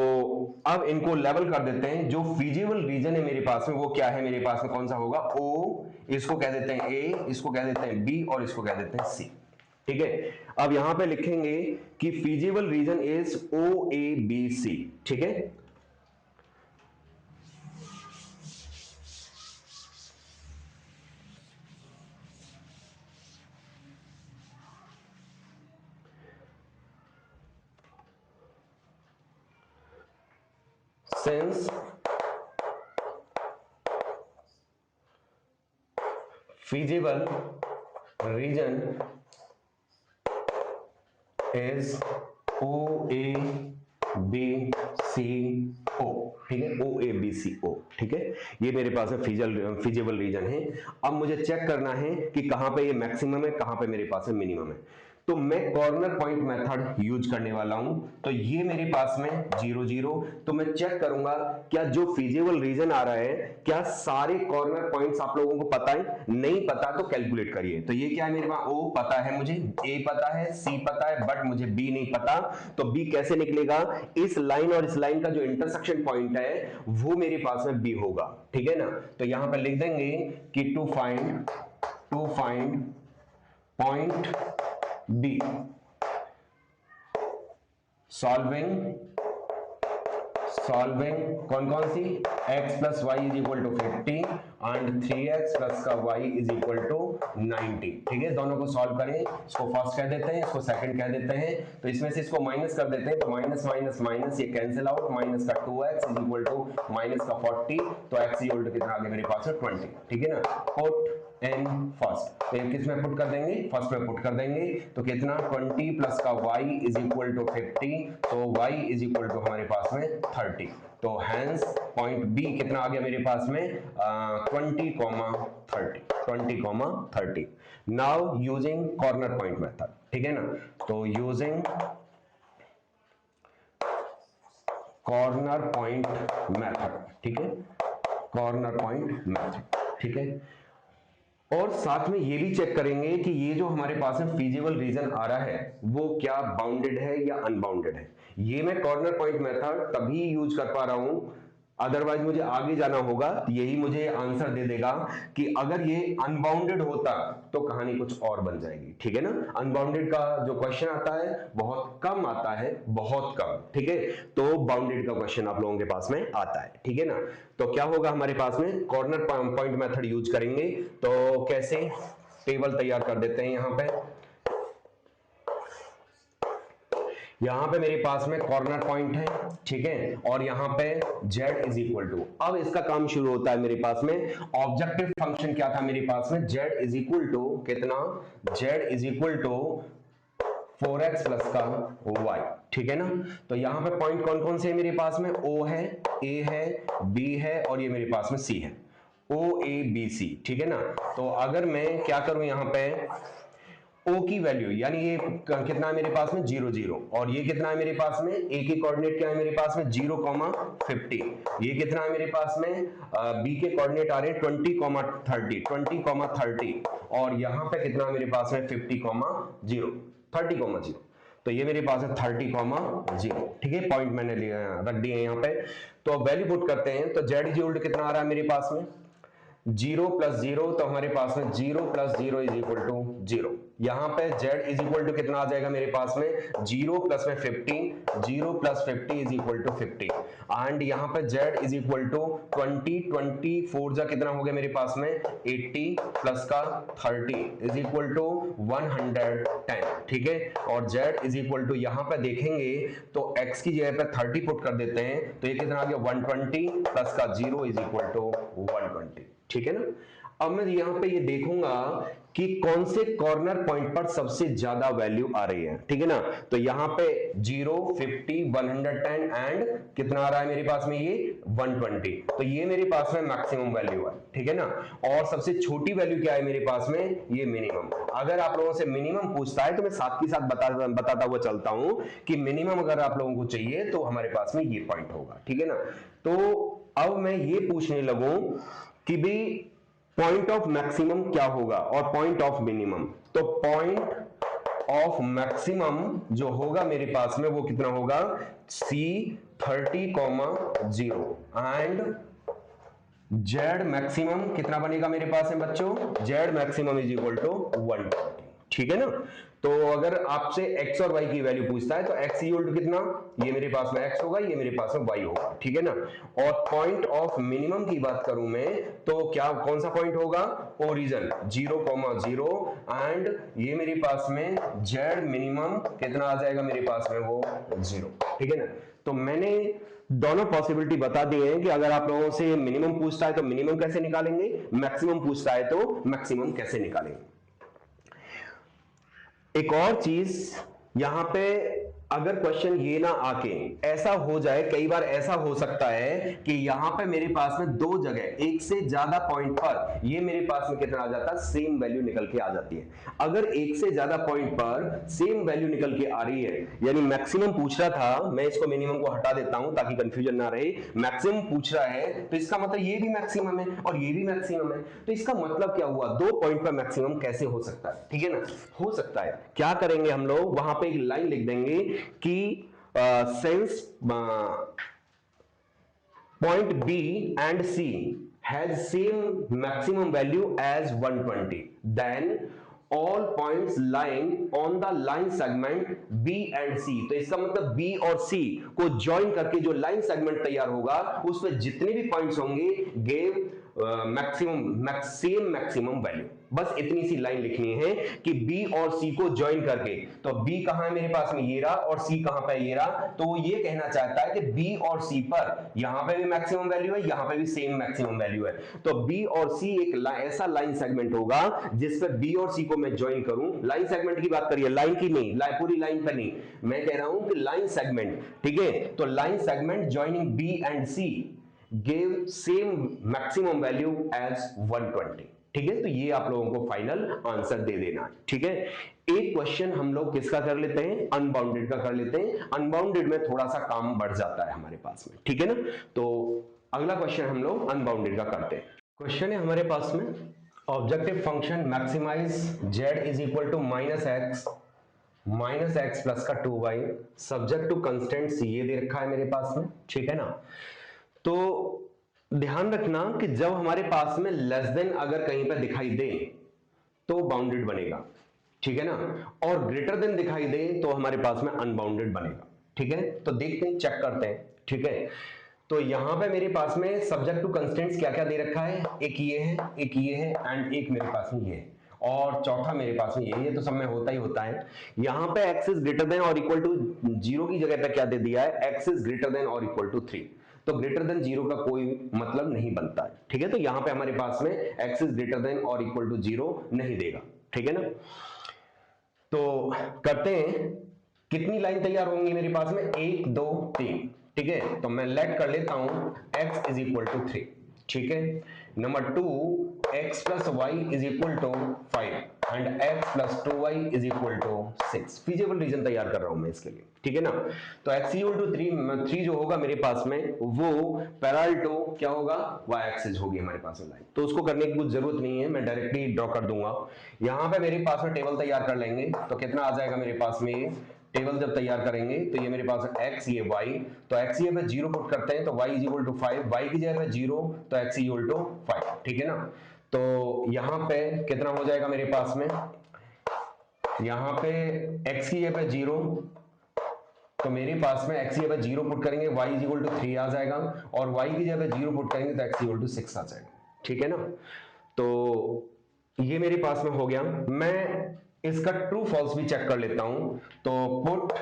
अब इनको लेवल कर देते हैं। जो फिजिबल रीजन है मेरे पास में वो क्या है, मेरे पास में कौन सा होगा, ओ, इसको कह देते हैं ए, इसको कह देते हैं बी और इसको कह देते हैं सी। ठीक है, अब यहां पे लिखेंगे कि feasible region is O A B C. ठीक है, since feasible region is O A B C O। ठीक है, O A B C O। ठीक है, ये मेरे पास है फिजिबल रीजन है। अब मुझे चेक करना है कि कहां पे ये मैक्सिमम है, कहां पे मेरे पास है मिनिमम है। तो मैं कॉर्नर पॉइंट मेथड यूज करने वाला हूं। तो ये मेरे पास में 0 0, तो मैं चेक करूंगा क्या जो फिजिबल रीजन आ रहा है, क्या सारे कॉर्नर पॉइंट्स आप लोगों को पता है, नहीं पता तो कैलकुलेट करिए। तो ये क्या है मेरे पास, ओ पता है मुझे, ए पता है, सी पता है, बट मुझे बी नहीं पता। तो बी कैसे निकलेगा, इस लाइन और इस लाइन का जो इंटरसेक्शन पॉइंट है वो मेरे पास में बी होगा। ठीक है ना, तो यहां पर लिख देंगे कि to find point B, solving कौन कौन सी, x plus y is equal to 50 and 3x plus का y इज इक्वल टू 90। ठीक है, दोनों को सॉल्व करें, इसको फर्स्ट कह देते हैं, इसको सेकंड कह देते हैं। तो इसमें से इसको माइनस कर देते हैं, तो माइनस माइनस माइनस ये कैंसिल आउट, माइनस का 2x is equal to minus का 40, तो x इक्वल टू कितना आ गया मेरे पास है 20। ठीक है ना, पुट इन फर्स्ट, तो किस में पुट कर देंगे, फर्स्ट में पुट कर देंगे। तो कितना 20 प्लस का y इज इक्वल टू 50, तो y इज इक्वल टू हमारे पास में 30। तो हैंस पॉइंट बी कितना आ गया मेरे पास में 20,30। Now using corner point method. ठीक है ना, तो यूजिंग कॉर्नर पॉइंट मेथड। ठीक है, कॉर्नर पॉइंट मेथड। ठीक है, और साथ में ये भी चेक करेंगे कि ये जो हमारे पास में फिजिबल रीजन आ रहा है वो क्या बाउंडेड है या अनबाउंडेड है। ये मैं कॉर्नर पॉइंट मेथड तभी यूज कर पा रहा हूं, अदरवाइज मुझे आगे जाना होगा, यही मुझे आंसर दे देगा कि अगर ये अनबाउंडेड होता तो कहानी कुछ और बन जाएगी। ठीक है ना, अनबाउंडेड का जो क्वेश्चन आता है बहुत कम आता है, बहुत कम। ठीक है, तो बाउंडेड का क्वेश्चन आप लोगों के पास में आता है। ठीक है ना, तो क्या होगा हमारे पास में, कॉर्नर पॉइंट मेथड यूज करेंगे। तो कैसे, टेबल तैयार कर देते हैं। यहां पे मेरे पास में कॉर्नर पॉइंट है। ठीक है, और यहां पे z इज इक्वल टू, अब इसका काम शुरू होता है मेरे पास में। ऑब्जेक्टिव फंक्शन क्या था मेरे पास में, z इज इक्वल टू कितना, z is equal to 4x plus का y। ठीक है ना, तो यहां पे पॉइंट कौन कौन से है मेरे पास में, o है, a है, b है और ये मेरे पास में c है, o a b c। ठीक है ना, तो अगर मैं क्या करूं यहां पे, O की वैल्यू यानी ये कितना है मेरे पास में 0 0, और ये कितना है मेरे पास में, A के कोऑर्डिनेट क्या है मेरे पास में 0,50, ये कितना है मेरे पास में B के कोऑर्डिनेट आ रहे हैं 20,30, और यहां पे कितना है मेरे पास में 50,0, 30,0। तो ये मेरे पास है 30,0। ठीक है, पॉइंट मैंने रख दिए यहाँ पे। तो वैल्यू पुट करते हैं, तो z इज कितना आ रहा है मेरे पास में 0 प्लस 0, तो हमारे पास में 0 प्लस 0 इज इक्वल टू 0। यहां पे z इज इक्वल टू कितना आ जाएगा मेरे पास में 0 प्लस में 50, 0 plus 50 is equal to 50, and यहां पे z इज इक्वल टू 24 जा कितना हो गया मेरे पास में 80 प्लस का 30 इज इक्वल टू 110। ठीक है, और z इज इक्वल टू यहां पे देखेंगे तो x की जगह पे 30 पुट कर देते हैं, तो ये कितना आ गया 120 प्लस का 0 इज इक्वल टू 120। ठीक है ना, अब मैं यहां पे ये देखूंगा कि कौन से कॉर्नर पॉइंट पर सबसे ज्यादा वैल्यू आ रही है। ठीक है ना, तो यहां पे 0, 50, 110 एंड कितना आ रहा है मेरे पास में ये 120, तो ये मेरे पास में मैक्सिमम वैल्यू है। ठीक है ना, और सबसे छोटी वैल्यू क्या है मेरे पास में, ये मिनिमम। अगर आप लोगों से मिनिमम पूछता है तो मैं साथ के साथ बताता हुआ चलता हूं कि मिनिमम अगर आप लोगों को चाहिए तो हमारे पास में ये पॉइंट होगा। ठीक है ना, तो अब मैं ये पूछने लगूं कि भी पॉइंट ऑफ मैक्सिमम क्या होगा और पॉइंट ऑफ मिनिमम। तो पॉइंट ऑफ मैक्सिमम जो होगा मेरे पास में वो कितना होगा, C30,0 एंड जेड मैक्सिमम कितना बनेगा मेरे पास में बच्चों, z maximum is equal to 120। ठीक है ना। तो अगर आपसे x और y की वैल्यू पूछता है तो x इक्वल टू कितना, ये मेरे पास में x होगा, ये मेरे पास में y होगा। ठीक है ना। और पॉइंट ऑफ मिनिमम की बात करूं मैं तो क्या, कौन सा पॉइंट होगा, ओरिजिन 0,0 एंड ये मेरे पास में z मिनिमम कितना आ जाएगा मेरे पास में, वो 0। ठीक है ना। तो मैंने दोनों पॉसिबिलिटी बता दिए हैं कि अगर आप लोगों से मिनिमम पूछता है तो मिनिमम कैसे निकालेंगे, मैक्सिमम पूछता है तो मैक्सिमम कैसे निकालेंगे। एक और चीज यहां पे, अगर क्वेश्चन ये ना आके ऐसा हो जाए, कई बार ऐसा हो सकता है कि यहां पे मेरे पास में दो जगह एक से ज्यादा पॉइंट पर ये मेरे पास में कितना आ जाता है, सेम वैल्यू निकल के आ जाती है। अगर एक से ज्यादा पॉइंट पर सेम वैल्यू निकल के आ रही है, यानी मैक्सिमम पूछ रहा था, मैं इसको मिनिमम को हटा देता हूं ताकि कंफ्यूजन ना रहे, मैक्सिमम पूछ रहा है तो इसका मतलब ये भी मैक्सिमम है और ये भी मैक्सिमम है, तो इसका मतलब क्या हुआ, दो पॉइंट पर मैक्सिमम कैसे हो सकता है। ठीक है ना, हो सकता है। क्या करेंगे हम लोग, वहां पे एक लाइन लिख देंगे कि since point B and C has same maximum value as 120, then all points lying on the line segment B and C। तो इसका मतलब B और C को ज्वाइन करके जो लाइन सेगमेंट तैयार होगा उस पर जितने भी पॉइंट्स होंगे gave maximum same maximum value. बस इतनी सी लाइन लिखनी है कि B और C को ज्वाइन करके, तो B कहां है मेरे पास में, ये रहा, और C कहां पे, ये रहा, तो वो ये कहना चाहता है कि B और C पर यहां पे भी मैक्सिमम वैल्यू है, यहां पे भी सेम मैक्सिमम वैल्यू है। तो B और C एक ऐसा लाइन सेगमेंट होगा जिस पर B और C को मैं ज्वाइन करूं। लाइन सेगमेंट की बात करिए, लाइन की नहीं, पूरी लाइन पर नहीं, मैं कह रहा हूं कि लाइन सेगमेंट। ठीक है, तो line segment joining B and C give same maximum value as 120। ठीक है, तो ये आप लोगों को फाइनल आंसर दे देना है। ठीक है, एक क्वेश्चन हम लोग किसका कर लेते हैं, अनबाउंडेड का कर लेते हैं। अनबाउंडेड में थोड़ा सा काम बढ़ जाता है हमारे पास में। ठीक है ना, तो अगला क्वेश्चन हम लोग अनबाउंडेड का करते हैं। क्वेश्चन है हमारे पास में, objective function maximise z is equal to minus x plus का 2y सब्जेक्ट टू कंस्टेंट्स ये दे रखा है मेरे पास में। ठीक है ना, तो ध्यान रखना कि जब हमारे पास में लेस देन अगर कहीं पर दिखाई दे तो बाउंडेड बनेगा। ठीक है ना, और ग्रेटर देन दिखाई दे तो हमारे पास में अनबाउंडेड बनेगा। ठीक है, तो देखते हैं, चेक करते हैं। ठीक है, तो यहां पे मेरे पास में सब्जेक्ट टू कंस्टेंट्स क्या क्या दे रखा है, एक ये है, एक ये है एंड एक मेरे पास में ये है, और चौथा मेरे पास में ये तो सब में होता ही होता है। यहां पे x इज ग्रेटर देन और इक्वल टू 0 की जगह पे क्या दे दिया है, x इज ग्रेटर देन और इक्वल टू 3। तो ग्रेटर देन 0 का कोई मतलब नहीं बनता है। ठीक है, तो यहां पे हमारे पास में x इज ग्रेटर देन और इक्वल टू 0 नहीं देगा। ठीक है ना, तो करते हैं, कितनी लाइन तैयार होंगी मेरे पास में, 1 2 3। ठीक है, तो मैं लेट कर लेता हूं x इज इक्वल टू 3। ठीक है, number 2 x plus y is equal to 5 and x plus 2y is equal to 6। Feasible region तैयार कर रहा हूं मैं इसके लिए। ठीक है ना, तो x इक्वल टू 3 जो होगा मेरे पास में वो पैरेलल टू क्या होगा, y एक्सिस होगी हमारे पास में लाइन। तो उसको करने की कुछ जरूरत नहीं है, मैं डायरेक्टली ड्रॉ कर दूंगा। यहां पे मेरे पास में टेबल तैयार कर लेंगे, तो कितना आ जाएगा मेरे पास में, ये टेबल जब तैयार करेंगे तो ये मेरे पास x, ये y, तो x ये पे 0 पुट करते हैं तो y is equal to 5, y की जगह पे 0 तो x इक्वल टू 5। ठीक है ना, तो यहां पे कितना हो जाएगा मेरे पास में, यहां पे x की जगह पे 0, तो मेरे पास में x की जगह पे 0 पुट करेंगे y इज इक्वल टू 3 आ जाएगा, और y की जगह पे 0 पुट करेंगे तो x इक्वल टू 6 आ जाएगा। ठीक है ना, तो ये मेरे पास में हो गया। मैं इसका ट्रू फॉल्स भी चेक कर लेता हूं, तो put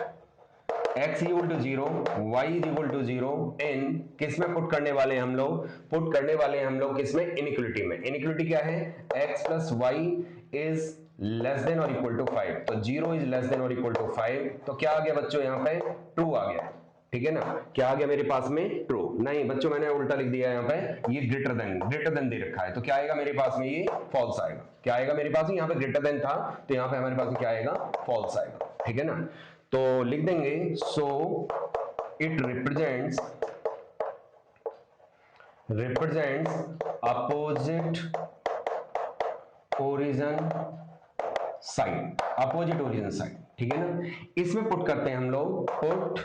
x equal to 0 y is equal to 0 in किस में पुट करने वाले हैं हम लोग, पुट करने वाले हैं हम लोग किसमें, इनइक्वालिटी में। इनइक्वालिटी क्या है, x plus y is less than और इक्वल टू 5, तो 0 इज लेस देन और इक्वल टू 5, तो क्या आ गया बच्चों, यहाँ पे ट्रू आ गया। ठीक है ना, क्या आ गया मेरे पास में, ट्रू। नहीं बच्चों, मैंने उल्टा लिख दिया है, यहाँ पे ये ग्रेटर देन दे रखा है, तो क्या आएगा मेरे पास में, ये फॉल्स आएगा। क्या आएगा मेरे पास में, यहाँ पे ग्रेटर देन था तो यहाँ पे हमारे पास में क्या आएगा, फॉल्स आएगा। ठीक है ना, तो लिख देंगे so it represents opposite origin side, opposite origin side, ठीक है ना। इसमें पुट करते हैं हम लोग, put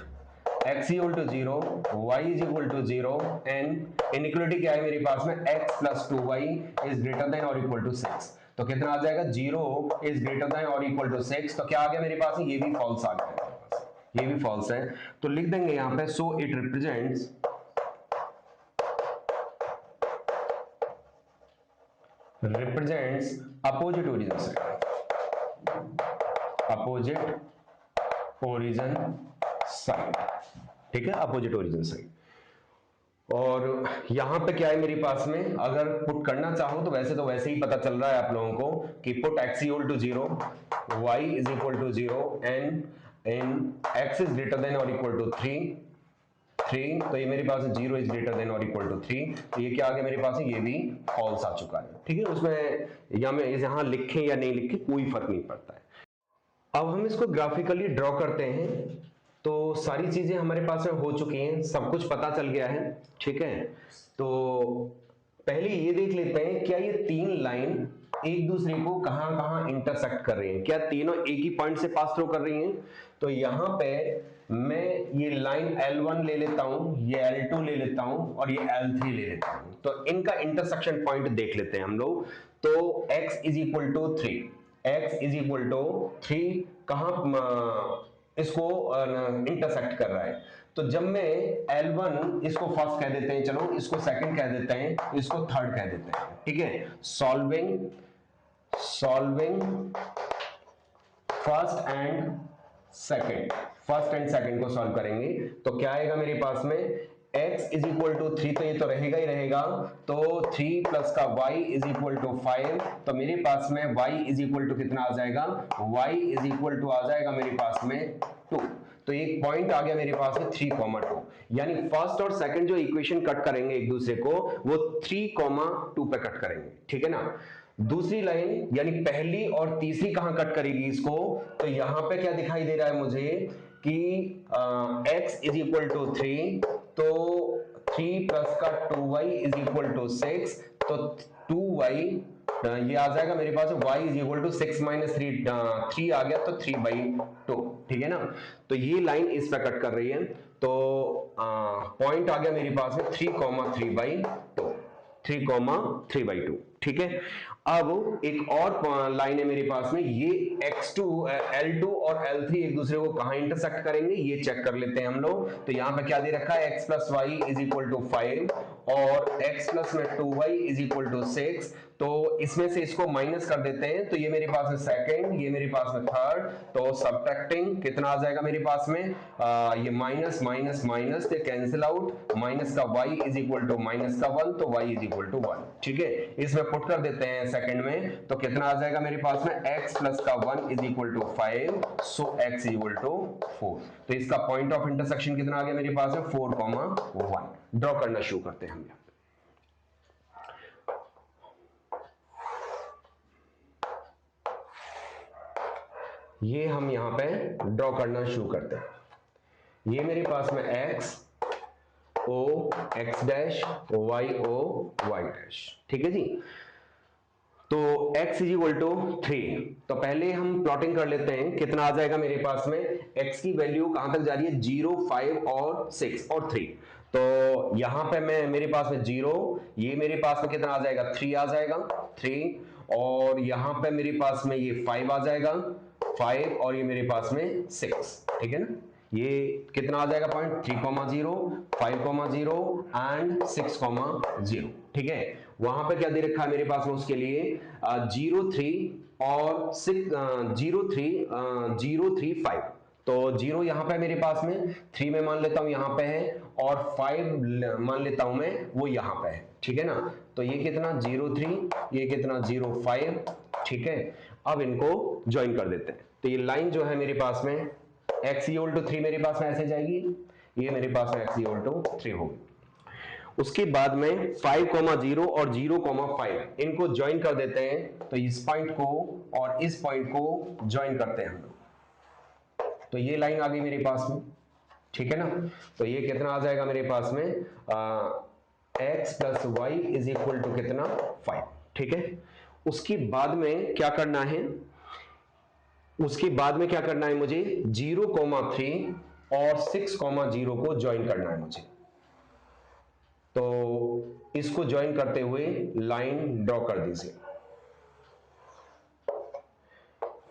x equal to 0, y is equal to 0 and inequality क्या है मेरे पास में, x plus 2y is greater than और इक्वल टू 6। तो कितना आ जाएगा, 0 इज ग्रेटर देन और इक्वल टू 6। तो क्या आ गया मेरे पास, ये भी फॉल्स आ गया, ये भी फॉल्स है। तो लिख देंगे यहां पे, सो it represents opposite origin side, opposite origin side, ठीक है, अपोजिट ओरिजिन साइड। और यहां पे क्या है मेरे पास में, अगर पुट करना चाहो तो वैसे ही पता चल रहा है आप लोगों को कि put x equal to 0, y is equal to 0 and in x is greater than और इक्वल टू 3, तो ये मेरे पास 0 इज ग्रेटर देन और इक्वल टू 3। तो ये क्या आ गया मेरे पास, ये भी फॉल्स आ चुका है, ठीक है। उसमें यहां लिखें या नहीं लिखें कोई फर्क नहीं पड़ता है। अब हम इसको ग्राफिकली ड्रॉ करते हैं। तो सारी चीजें हमारे पास में हो चुकी हैं, सब कुछ पता चल गया है, ठीक है। तो पहले ये देख लेते हैं, क्या ये तीन लाइन एक दूसरे को कहां कहां इंटरसेक्ट कर रही हैं, क्या तीनों एक ही पॉइंट से पास थ्रू कर रही हैं। तो यहां पे मैं ये लाइन L1 ले लेता हूं, ये L2 ले लेता हूं और ये L3 ले लेता हूं। तो इनका इंटरसेक्शन पॉइंट देख लेते हैं हम लोग। तो x is equal to 3, x is equal to 3 कहां इसको इंटरसेक्ट कर रहा है। तो जब मैं L1 इसको फर्स्ट कह देते हैं, चलो इसको सेकंड कह देते हैं, इसको थर्ड कह देते हैं, ठीक है। सॉल्विंग फर्स्ट एंड सेकंड को सॉल्व करेंगे तो क्या आएगा मेरे पास में, x इज इक्वल टू 3, तो ये तो रहेगा ही रहेगा। तो 3 प्लस का y इज इक्वल टू 5, तो मेरे पास में y इज इक्वल टू कितना आ जाएगा, y इज इक्वल टू आ जाएगा मेरे पास में 2। तो एक पॉइंट आ गया मेरे पास में 3,2, यानी फर्स्ट और सेकंड जो इक्वेशन कट करेंगे एक दूसरे को वो 3,2 पे कट करेंगे, ठीक है ना। दूसरी लाइन यानी पहली और तीसरी कहां कट करेगी इसको, तो यहां पे क्या दिखाई दे रहा है मुझे कि x इज इक्वल टू 3, तो 3 प्लस का 2y इज इक्वल टू 6, तो 2y ये आ जाएगा मेरे पास y is equal to 6 minus 3 आ गया, तो 3/2, ठीक है ना। तो ये लाइन इस पे कट कर रही है। तो पॉइंट आ गया मेरे पास में 3,3/2, ठीक है। अब एक और लाइन है मेरे पास में, ये L2 और L3 एक दूसरे को कहां इंटरसेक्ट करेंगे ये चेक कर लेते हैं हम लोग। तो यहां पे क्या दे रखा है, x plus y is equal to 5 और x प्लस में 2y इज इक्वल टू 6। तो इसमें से इसको माइनस कर देते हैं, तो ये मेरे पास में सेकंड, ये मेरे पास में थर्ड। तो सब्ट्रैक्टिंग कितना आ जाएगा मेरे पास में, ये माइनस माइनस माइनस से कैंसिल आउट, माइनस का y is equal to minus का 1, तो y इज इक्वल टू 1, ठीक है। इसमें पुट कर देते हैं सेकंड में, तो कितना आ जाएगा मेरे पास में, x प्लस का 1 is equal to 5, so x is equal to 4। तो इसका पॉइंट ऑफ इंटरसेक्शन कितना आ गया मेरे पास में, 4,1। ड्रॉ करना शुरू करते हैं हम यहाँ। ये हम यहां पे ड्रॉ करना शुरू करते हैं। ये मेरे पास में x o x dash y o y dash, ठीक है जी। तो x इज इक्वल टू 3, तो पहले हम प्लॉटिंग कर लेते हैं, कितना आ जाएगा मेरे पास में, x की वैल्यू कहां तक जा रही है, 0, 5 और 6 और 3। तो यहां पे मेरे पास में 0, ये मेरे पास में कितना आ जाएगा, 3 आ जाएगा, 3, और यहां पे मेरे पास में ये 5 आ जाएगा, 5, और ये मेरे पास में 6, ठीक है ना। ये कितना आ जाएगा पॉइंट, 3,0, 5,0 एंड 6,0, ठीक है। वहां पे क्या दे रखा है मेरे पास में उसके लिए 0, 3 और 6, 0, 3, 5। तो 0 यहां पे मेरे पास में, 3 में मान लेता हूं यहां पे है, और 5 मान लेता हूं मैं वो यहां पे है, ठीक है ना। तो ये कितना 0, 3, ये कितना 0, 5, ठीक है। अब इनको ज्वाइन कर देते हैं। तो ये लाइन जो है मेरे पास में x इक्वल टू 3 मेरे पास में ऐसे जाएगी, ये मेरे पास में x इक्वल टू 3 होगी। उसके बाद में 5,0 और 0,5 इनको ज्वाइन कर देते हैं। तो इस पॉइंट को और इस पॉइंट को ज्वाइन करते हैं हम लोग। तो ये लाइन आ गई मेरे पास में, ठीक है ना। तो ये कितना आ जाएगा मेरे पास में, x plus y is equal to कितना, 5, ठीक है। उसके बाद में क्या करना है, उसके बाद में क्या करना है मुझे, 0,3 और 6,0 को ज्वाइन करना है मुझे। तो इसको ज्वाइन करते हुए लाइन ड्रॉ कर दीजिए।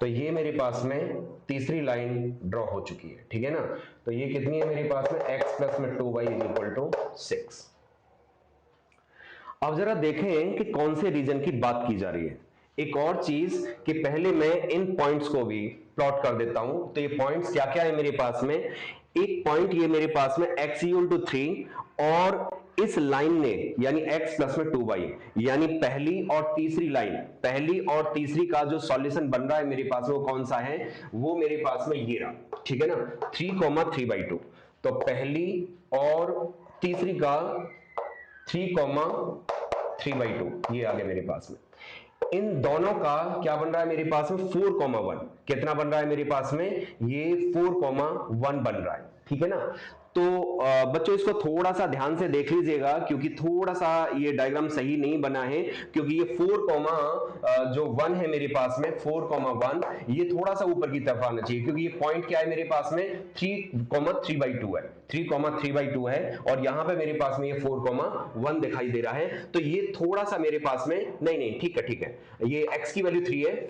तो ये मेरे पास में तीसरी लाइन ड्रॉ हो चुकी है, ठीक है ना। तो ये कितनी है मेरे पास में, x प्लस में 2y इज इक्वल टू 6। अब जरा देखें कि कौन से रीजन की बात की जा रही है। एक और चीज कि पहले मैं इन पॉइंट्स को भी प्लॉट कर देता हूं। तो ये पॉइंट्स क्या क्या है मेरे पास में, एक पॉइंट ये मेरे पास में x इक्वल टू 3 और इस लाइन ने यानी x प्लस में 2y, यानी पहली और तीसरी लाइन, पहली और तीसरी का जो सॉल्यूशन बन रहा है मेरे पास वो कौन सा है, वो मेरे पास में ये रहा, ठीक है ना, 3,3/2। तो पहली और तीसरी का 3,3/2 ये आ गया मेरे पास में। इन दोनों का क्या बन रहा है मेरे पास में, 4,1। कितना बन रहा है मेरे पास में, ये 4,1 बन रहा है, ठीक है ना। तो बच्चों इसको थोड़ा सा ध्यान से देख लीजिएगा, क्योंकि थोड़ा सा ये डायग्राम सही नहीं बना है, क्योंकि ये 4,1 है मेरे पास में, 4,1 ये थोड़ा सा ऊपर की तरफ आना चाहिए, क्योंकि ये पॉइंट क्या है मेरे पास में, 3,3/2 है, 3,3/2 है, और यहां पे मेरे पास में ये 4,1 दिखाई दे रहा है। तो ये थोड़ा सा मेरे पास में नहीं ठीक है, ठीक है, ये x की वैल्यू 3 है,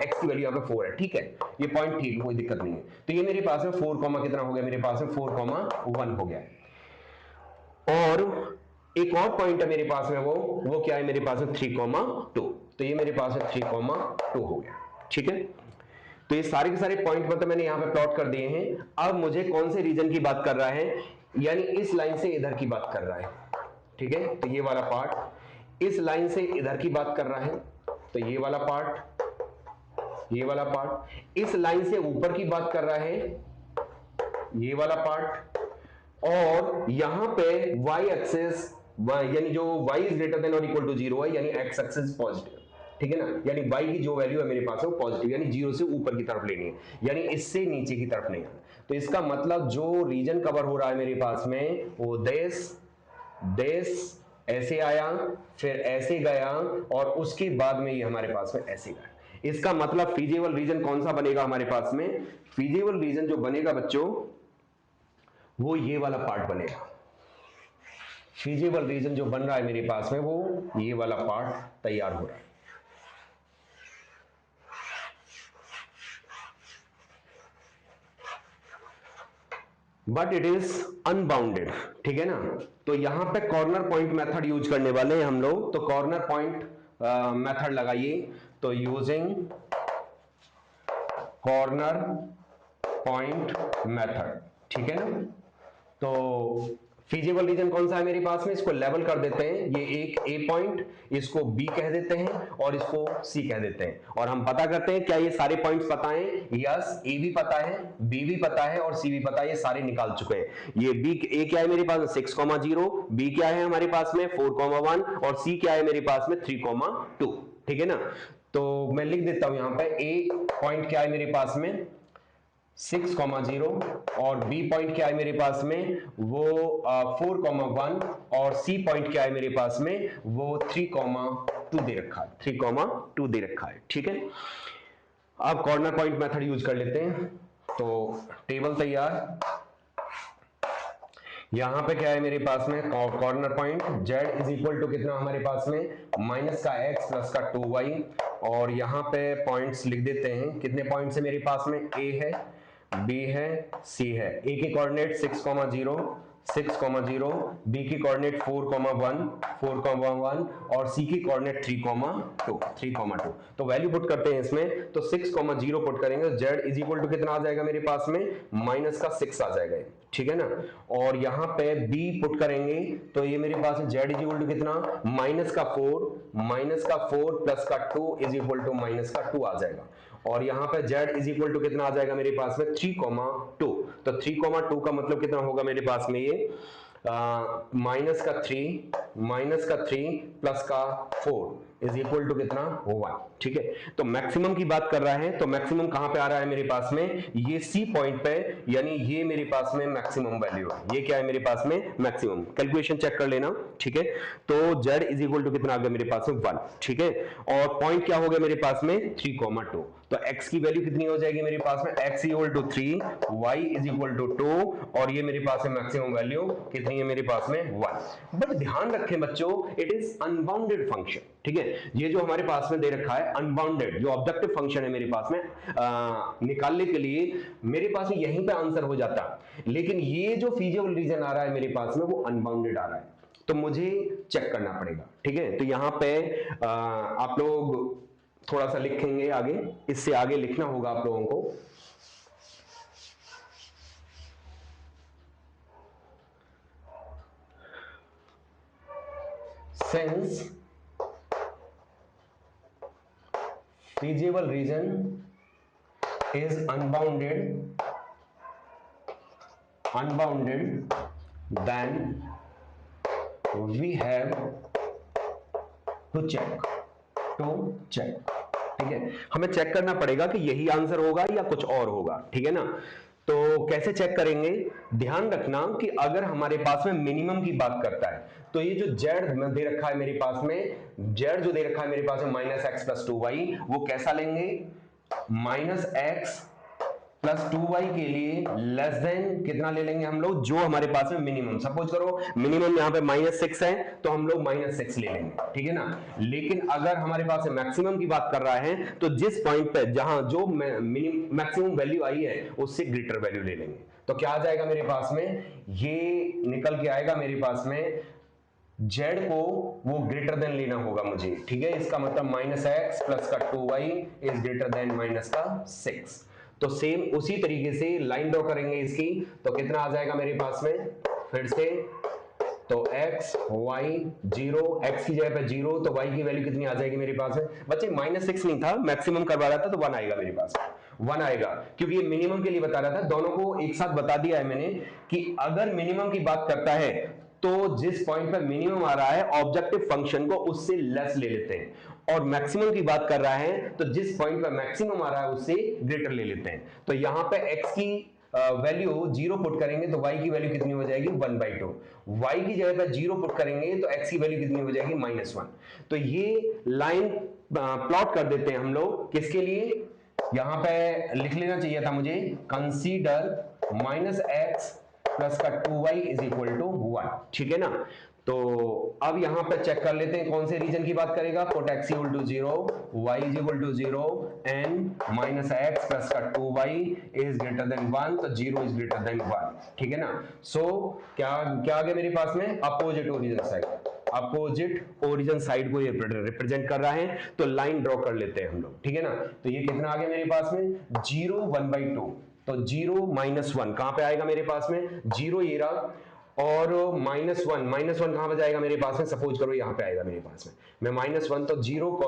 x की वैल्यू यहाँ पे 4 है, ठीक है, ये पॉइंट ठीक, कोई दिक्कत नहीं है। तो ये मेरे पास में 4, कितना हो गया मेरे पास में, 4,1 हो गया है। और एक और पॉइंट है मेरे पास में, वो क्या है मेरे पास में, 3,2। तो ये मेरे पास में 3,2 हो गया, ठीक है। तो ये सारे के सारे पॉइंट मतलब मैंने यहां पे प्लॉट कर दिए हैं। अब मुझे कौन से रीजन की बात कर रहा है, यानी इस लाइन से इधर की बात कर रहा है, ठीक है। तो ये वाला पार्ट इस लाइन से इधर की बात कर रहा है, तो ये वाला पार्ट, ये वाला पार्ट इस लाइन से ऊपर की बात कर रहा है, ये वाला पार्ट, और यहां पे y एक्सिस यानी जो y इज ग्रेटर देन और इक्वल टू 0 है, यानी x एक्सिस पॉजिटिव, ठीक है ना, यानी y की जो वैल्यू है मेरे पास है वो पॉजिटिव, यानी 0 से ऊपर की तरफ लेनी है, यानी इससे नीचे की तरफ नहीं आना। तो इसका मतलब जो रीजन कवर हो रहा है मेरे पास में, वो देश ऐसे आया, फिर ऐसे गया, और उसके बाद में ये हमारे पास में ऐसे गया। इसका मतलब फीजिबल रीजन कौन सा बनेगा हमारे पास में, फीजिबल रीजन जो बनेगा बच्चों, वो ये वाला पार्ट बनेगा। फीजिबल रीजन जो बन रहा है मेरे पास में, वो ये वाला पार्ट तैयार हो रहा है। बट इट इज अनबाउंडेड, ठीक है ना। तो यहां पे कॉर्नर पॉइंट मेथड यूज करने वाले हैं हम लोग। तो कॉर्नर पॉइंट मेथड लगाइए। तो यूजिंग कॉर्नर पॉइंट मेथड, ठीक है ना। तो फीजिबल रीजन कौन सा है मेरे पास में, इसको लेवल कर देते हैं, ये एक ए पॉइंट, इसको बी कह देते हैं और इसको सी कह देते हैं, और हम पता करते हैं क्या ये सारे पॉइंट्स पता है, यस, ए भी पता है, बी भी पता है और सी भी पता है, ये सारे निकाल चुके हैं। ये बी ए क्या है मेरे पास में 6,0, बी क्या है हमारे पास में 4,1 और सी क्या है मेरे पास में 3,2, ठीक है ना। तो मैं लिख देता हूं यहां पे, ए पॉइंट क्या है मेरे पास में 6,0 और बी पॉइंट क्या है मेरे पास में, वो 4,1 और सी पॉइंट क्या है मेरे पास में, वो 3,2 दे रखा है, 3,2 दे रखा है, ठीक है। अब कॉर्नर पॉइंट मेथड यूज कर लेते हैं। तो टेबल तैयार, यहां पे क्या है मेरे पास में, corner point z is equal to कितना हमारे पास में, माइनस का x प्लस का 2y, और यहां पे पॉइंट्स लिख देते हैं, कितने पॉइंट्स है मेरे पास में, a है, b है, c है। a की कोऑर्डिनेट 6,0, b की कोऑर्डिनेट 4,1 और c की कोऑर्डिनेट 3,2। तो वैल्यू पुट करते हैं इसमें। तो 6,0 पुट करेंगे, z इज इक्वल टू कितना आ जाएगा मेरे पास में, माइनस का 6 आ जाएगा, ठीक है ना। और यहां पे b पुट करेंगे, तो ये मेरे पास z इज इक्वल टू कितना, माइनस का 4 प्लस का 2 इज इक्वल टू माइनस का 2 आ जाएगा। और यहां पे z इज इक्वल टू कितना आ जाएगा मेरे पास में 3,2। तो 3,2 का मतलब कितना होगा मेरे पास में, ये माइनस का 3 माइनस का 3 प्लस का 4 इज इक्वल टू कितना 1। ठीक है, तो मैक्सिमम की बात कर रहा है, तो मैक्सिमम कहां पे आ रहा है मेरे पास में, ये सी पॉइंट पे, यानी ये मेरे पास में मैक्सिमम वैल्यू है। ये क्या है मेरे पास में मैक्सिमम, कैलकुलेशन चेक कर लेना। ठीक है, तो z इज इक्वल टू कितना आ गया मेरे पास में 1। ठीक है, और पॉइंट क्या हो गया मेरे पास में 3,2, तो x की वैल्यू कितनी हो जाएगी मेरे पास में, x equal to 3, y is equal to 2, और ये मेरे पास में मैक्सिमम वैल्यू कितनी है मेरे पास में 1। बट ध्यान रखें बच्चों, इट इज अनबाउंडेड फंक्शन। ठीक है, ये जो हमारे पास में दे रखा है अनबाउंडेड, जो ऑब्जेक्टिव फंक्शन है मेरे पास में निकालने के लिए मेरे पास में यहीं पे आंसर हो जाता, लेकिन ये जो फीजिबल रीजन आ रहा है मेरे पास में वो अनबाउंडेड आ रहा है, तो मुझे चेक करना पड़ेगा। ठीक है, तो यहां पे आप लोग थोड़ा सा लिखेंगे आगे, इससे आगे लिखना होगा आप लोगों को। Since feasible region is unbounded, then we have to check। ठीक है, हमें चेक करना पड़ेगा कि यही आंसर होगा या कुछ और होगा। ठीक है ना, तो कैसे चेक करेंगे, ध्यान रखना कि अगर हमारे पास में मिनिमम की बात करता है तो ये जो z दे रखा है मेरे पास में, z जो दे रखा है मेरे पास में माइनस एक्स प्लस 2y, वो कैसा लेंगे, माइनस एक्स प्लस 2y के लिए लेस देन कितना ले लेंगे हम लोग, जो हमारे पास में मिनिमम, सपोज करो मिनिमम यहाँ पे -6 है तो हम लोग -6 ले लेंगे। ठीक है ना, लेकिन अगर हमारे पास मैक्सिमम की बात कर रहा है तो जिस पॉइंट पे जहां जो मैक्सिमम वैल्यू आई है उससे ग्रेटर वैल्यू ले लेंगे। तो क्या आ जाएगा मेरे पास में, ये निकल के आएगा मेरे पास में z को वो ग्रेटर देन लेना होगा मुझे। ठीक है, इसका मतलब -x प्लस का 2y is greater then minus का 6। तो सेम उसी तरीके से लाइन ड्रॉ करेंगे इसकी, तो कितना आ जाएगा मेरे पास में, फिर से तो x y 0, x की जगह पे 0, तो y की वैल्यू कितनी आ जाएगी मेरे पास में, बच्चे -6 नहीं था, मैक्सिमम करवा रहा था तो 1 आएगा मेरे पास, 1 आएगा, क्योंकि ये मिनिमम के लिए बता रहा था। दोनों को एक साथ बता दिया है मैंने कि अगर मिनिमम की बात करता है तो जिस पॉइंट पर मिनिमम आ रहा है ऑब्जेक्टिव फंक्शन को उससे लेस ले लेते हैं, और मैक्सिमम की बात कर रहा है तो जिस पॉइंट पर मैक्सिमम आ रहा है उससे ग्रेटर ले लेते हैं। तो यहां पे x की वैल्यू 0 पुट करेंगे तो y की वैल्यू कितनी हो जाएगी 1/2, y की जगह पर 0 पुट करेंगे तो x की वैल्यू कितनी हो जाएगी -1। तो ये लाइन प्लॉट कर देते हैं हम लोग, किसके लिए, यहां पे लिख लेना चाहिए था मुझे, कंसीडर -x प्लस का 2y इज इक्वल टू 1। ठीक है ना, तो अब यहां पे चेक कर लेते हैं कौन से रीजन की बात करेगा, put x equal to 0, y is equal to 0 and -x plus का 2y इज ग्रेटर देन 1, तो 0 इज ग्रेटर देन 1। ठीक है ना, सो क्या क्या आ गया मेरे पास में, opposite origin side, opposite origin side को ये रिप्रेजेंट कर रहा है, तो लाइन ड्रॉ कर लेते हैं हम लोग। ठीक है ना, तो ये कितना आ गया मेरे पास में 0 1/2, तो 0 -1 कहां पे आएगा मेरे पास में, 0 ये रहा, और -1 कहां पे जाएगा मेरे पास में, सपोज करो यहां पे आएगा मेरे पास में, मैं -1 तो 0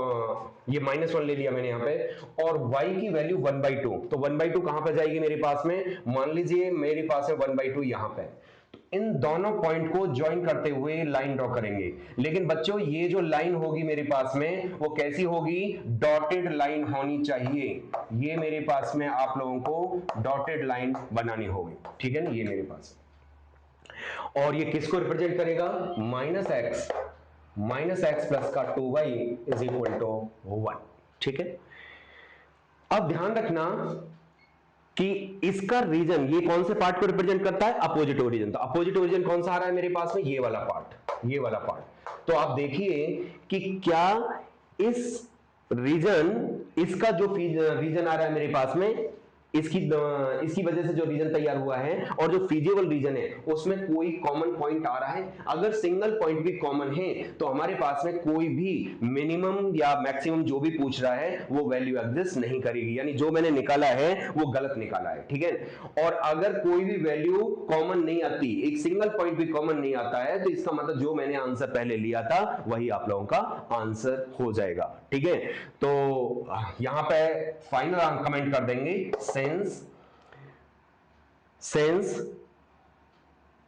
ये -1 ले लिया मैंने यहां पे, और y की वैल्यू 1/2, तो 1/2 कहां पे जाएगी मेरे पास में, मान लीजिए मेरे पास है 1/2 यहां पे, इन दोनों पॉइंट को ज्वाइन करते हुए लाइन ड्रॉ करेंगे। लेकिन बच्चों ये जो लाइन होगी मेरे पास में वो कैसी होगी, डॉटेड लाइन होनी चाहिए, ये मेरे पास में आप लोगों को डॉटेड लाइन बनानी होगी। ठीक है ना, ये मेरे पास, और ये किसको रिप्रेजेंट करेगा, -x प्लस का 2y इज इक्वल टू 1। ठीक है, अब ध्यान रखना कि इसका रीजन ये कौन से पार्ट को रिप्रेजेंट करता है, अपोजिट ओरिजिन। तो अपोजिट ओरिजिन कौन सा आ रहा है मेरे पास में, ये वाला पार्ट, ये वाला पार्ट। तो आप देखिए कि क्या इस रीजन, इसका जो रीजन आ रहा है मेरे पास में, इसकी वजह से जो रीजन तैयार हुआ है और जो फीजिबल रीजन है उसमें कोई कॉमन पॉइंट आ रहा है। अगर सिंगल पॉइंट भी कॉमन है तो हमारे पास में कोई भी मिनिमम या मैक्सिमम जो भी पूछ रहा है वो वैल्यू एग्जिस्ट नहीं करेगी, यानी जो मैंने निकाला है वो गलत निकाला है। ठीक है, और अगर कोई भी वैल्यू कॉमन नहीं आती, एक सिंगल पॉइंट भी कॉमन नहीं आता है, तो इसका मतलब जो मैंने आंसर पहले लिया था वही आप लोगों का आंसर हो जाएगा। ठीक है, तो यहां पे फाइनल कमेंट कर देंगे, since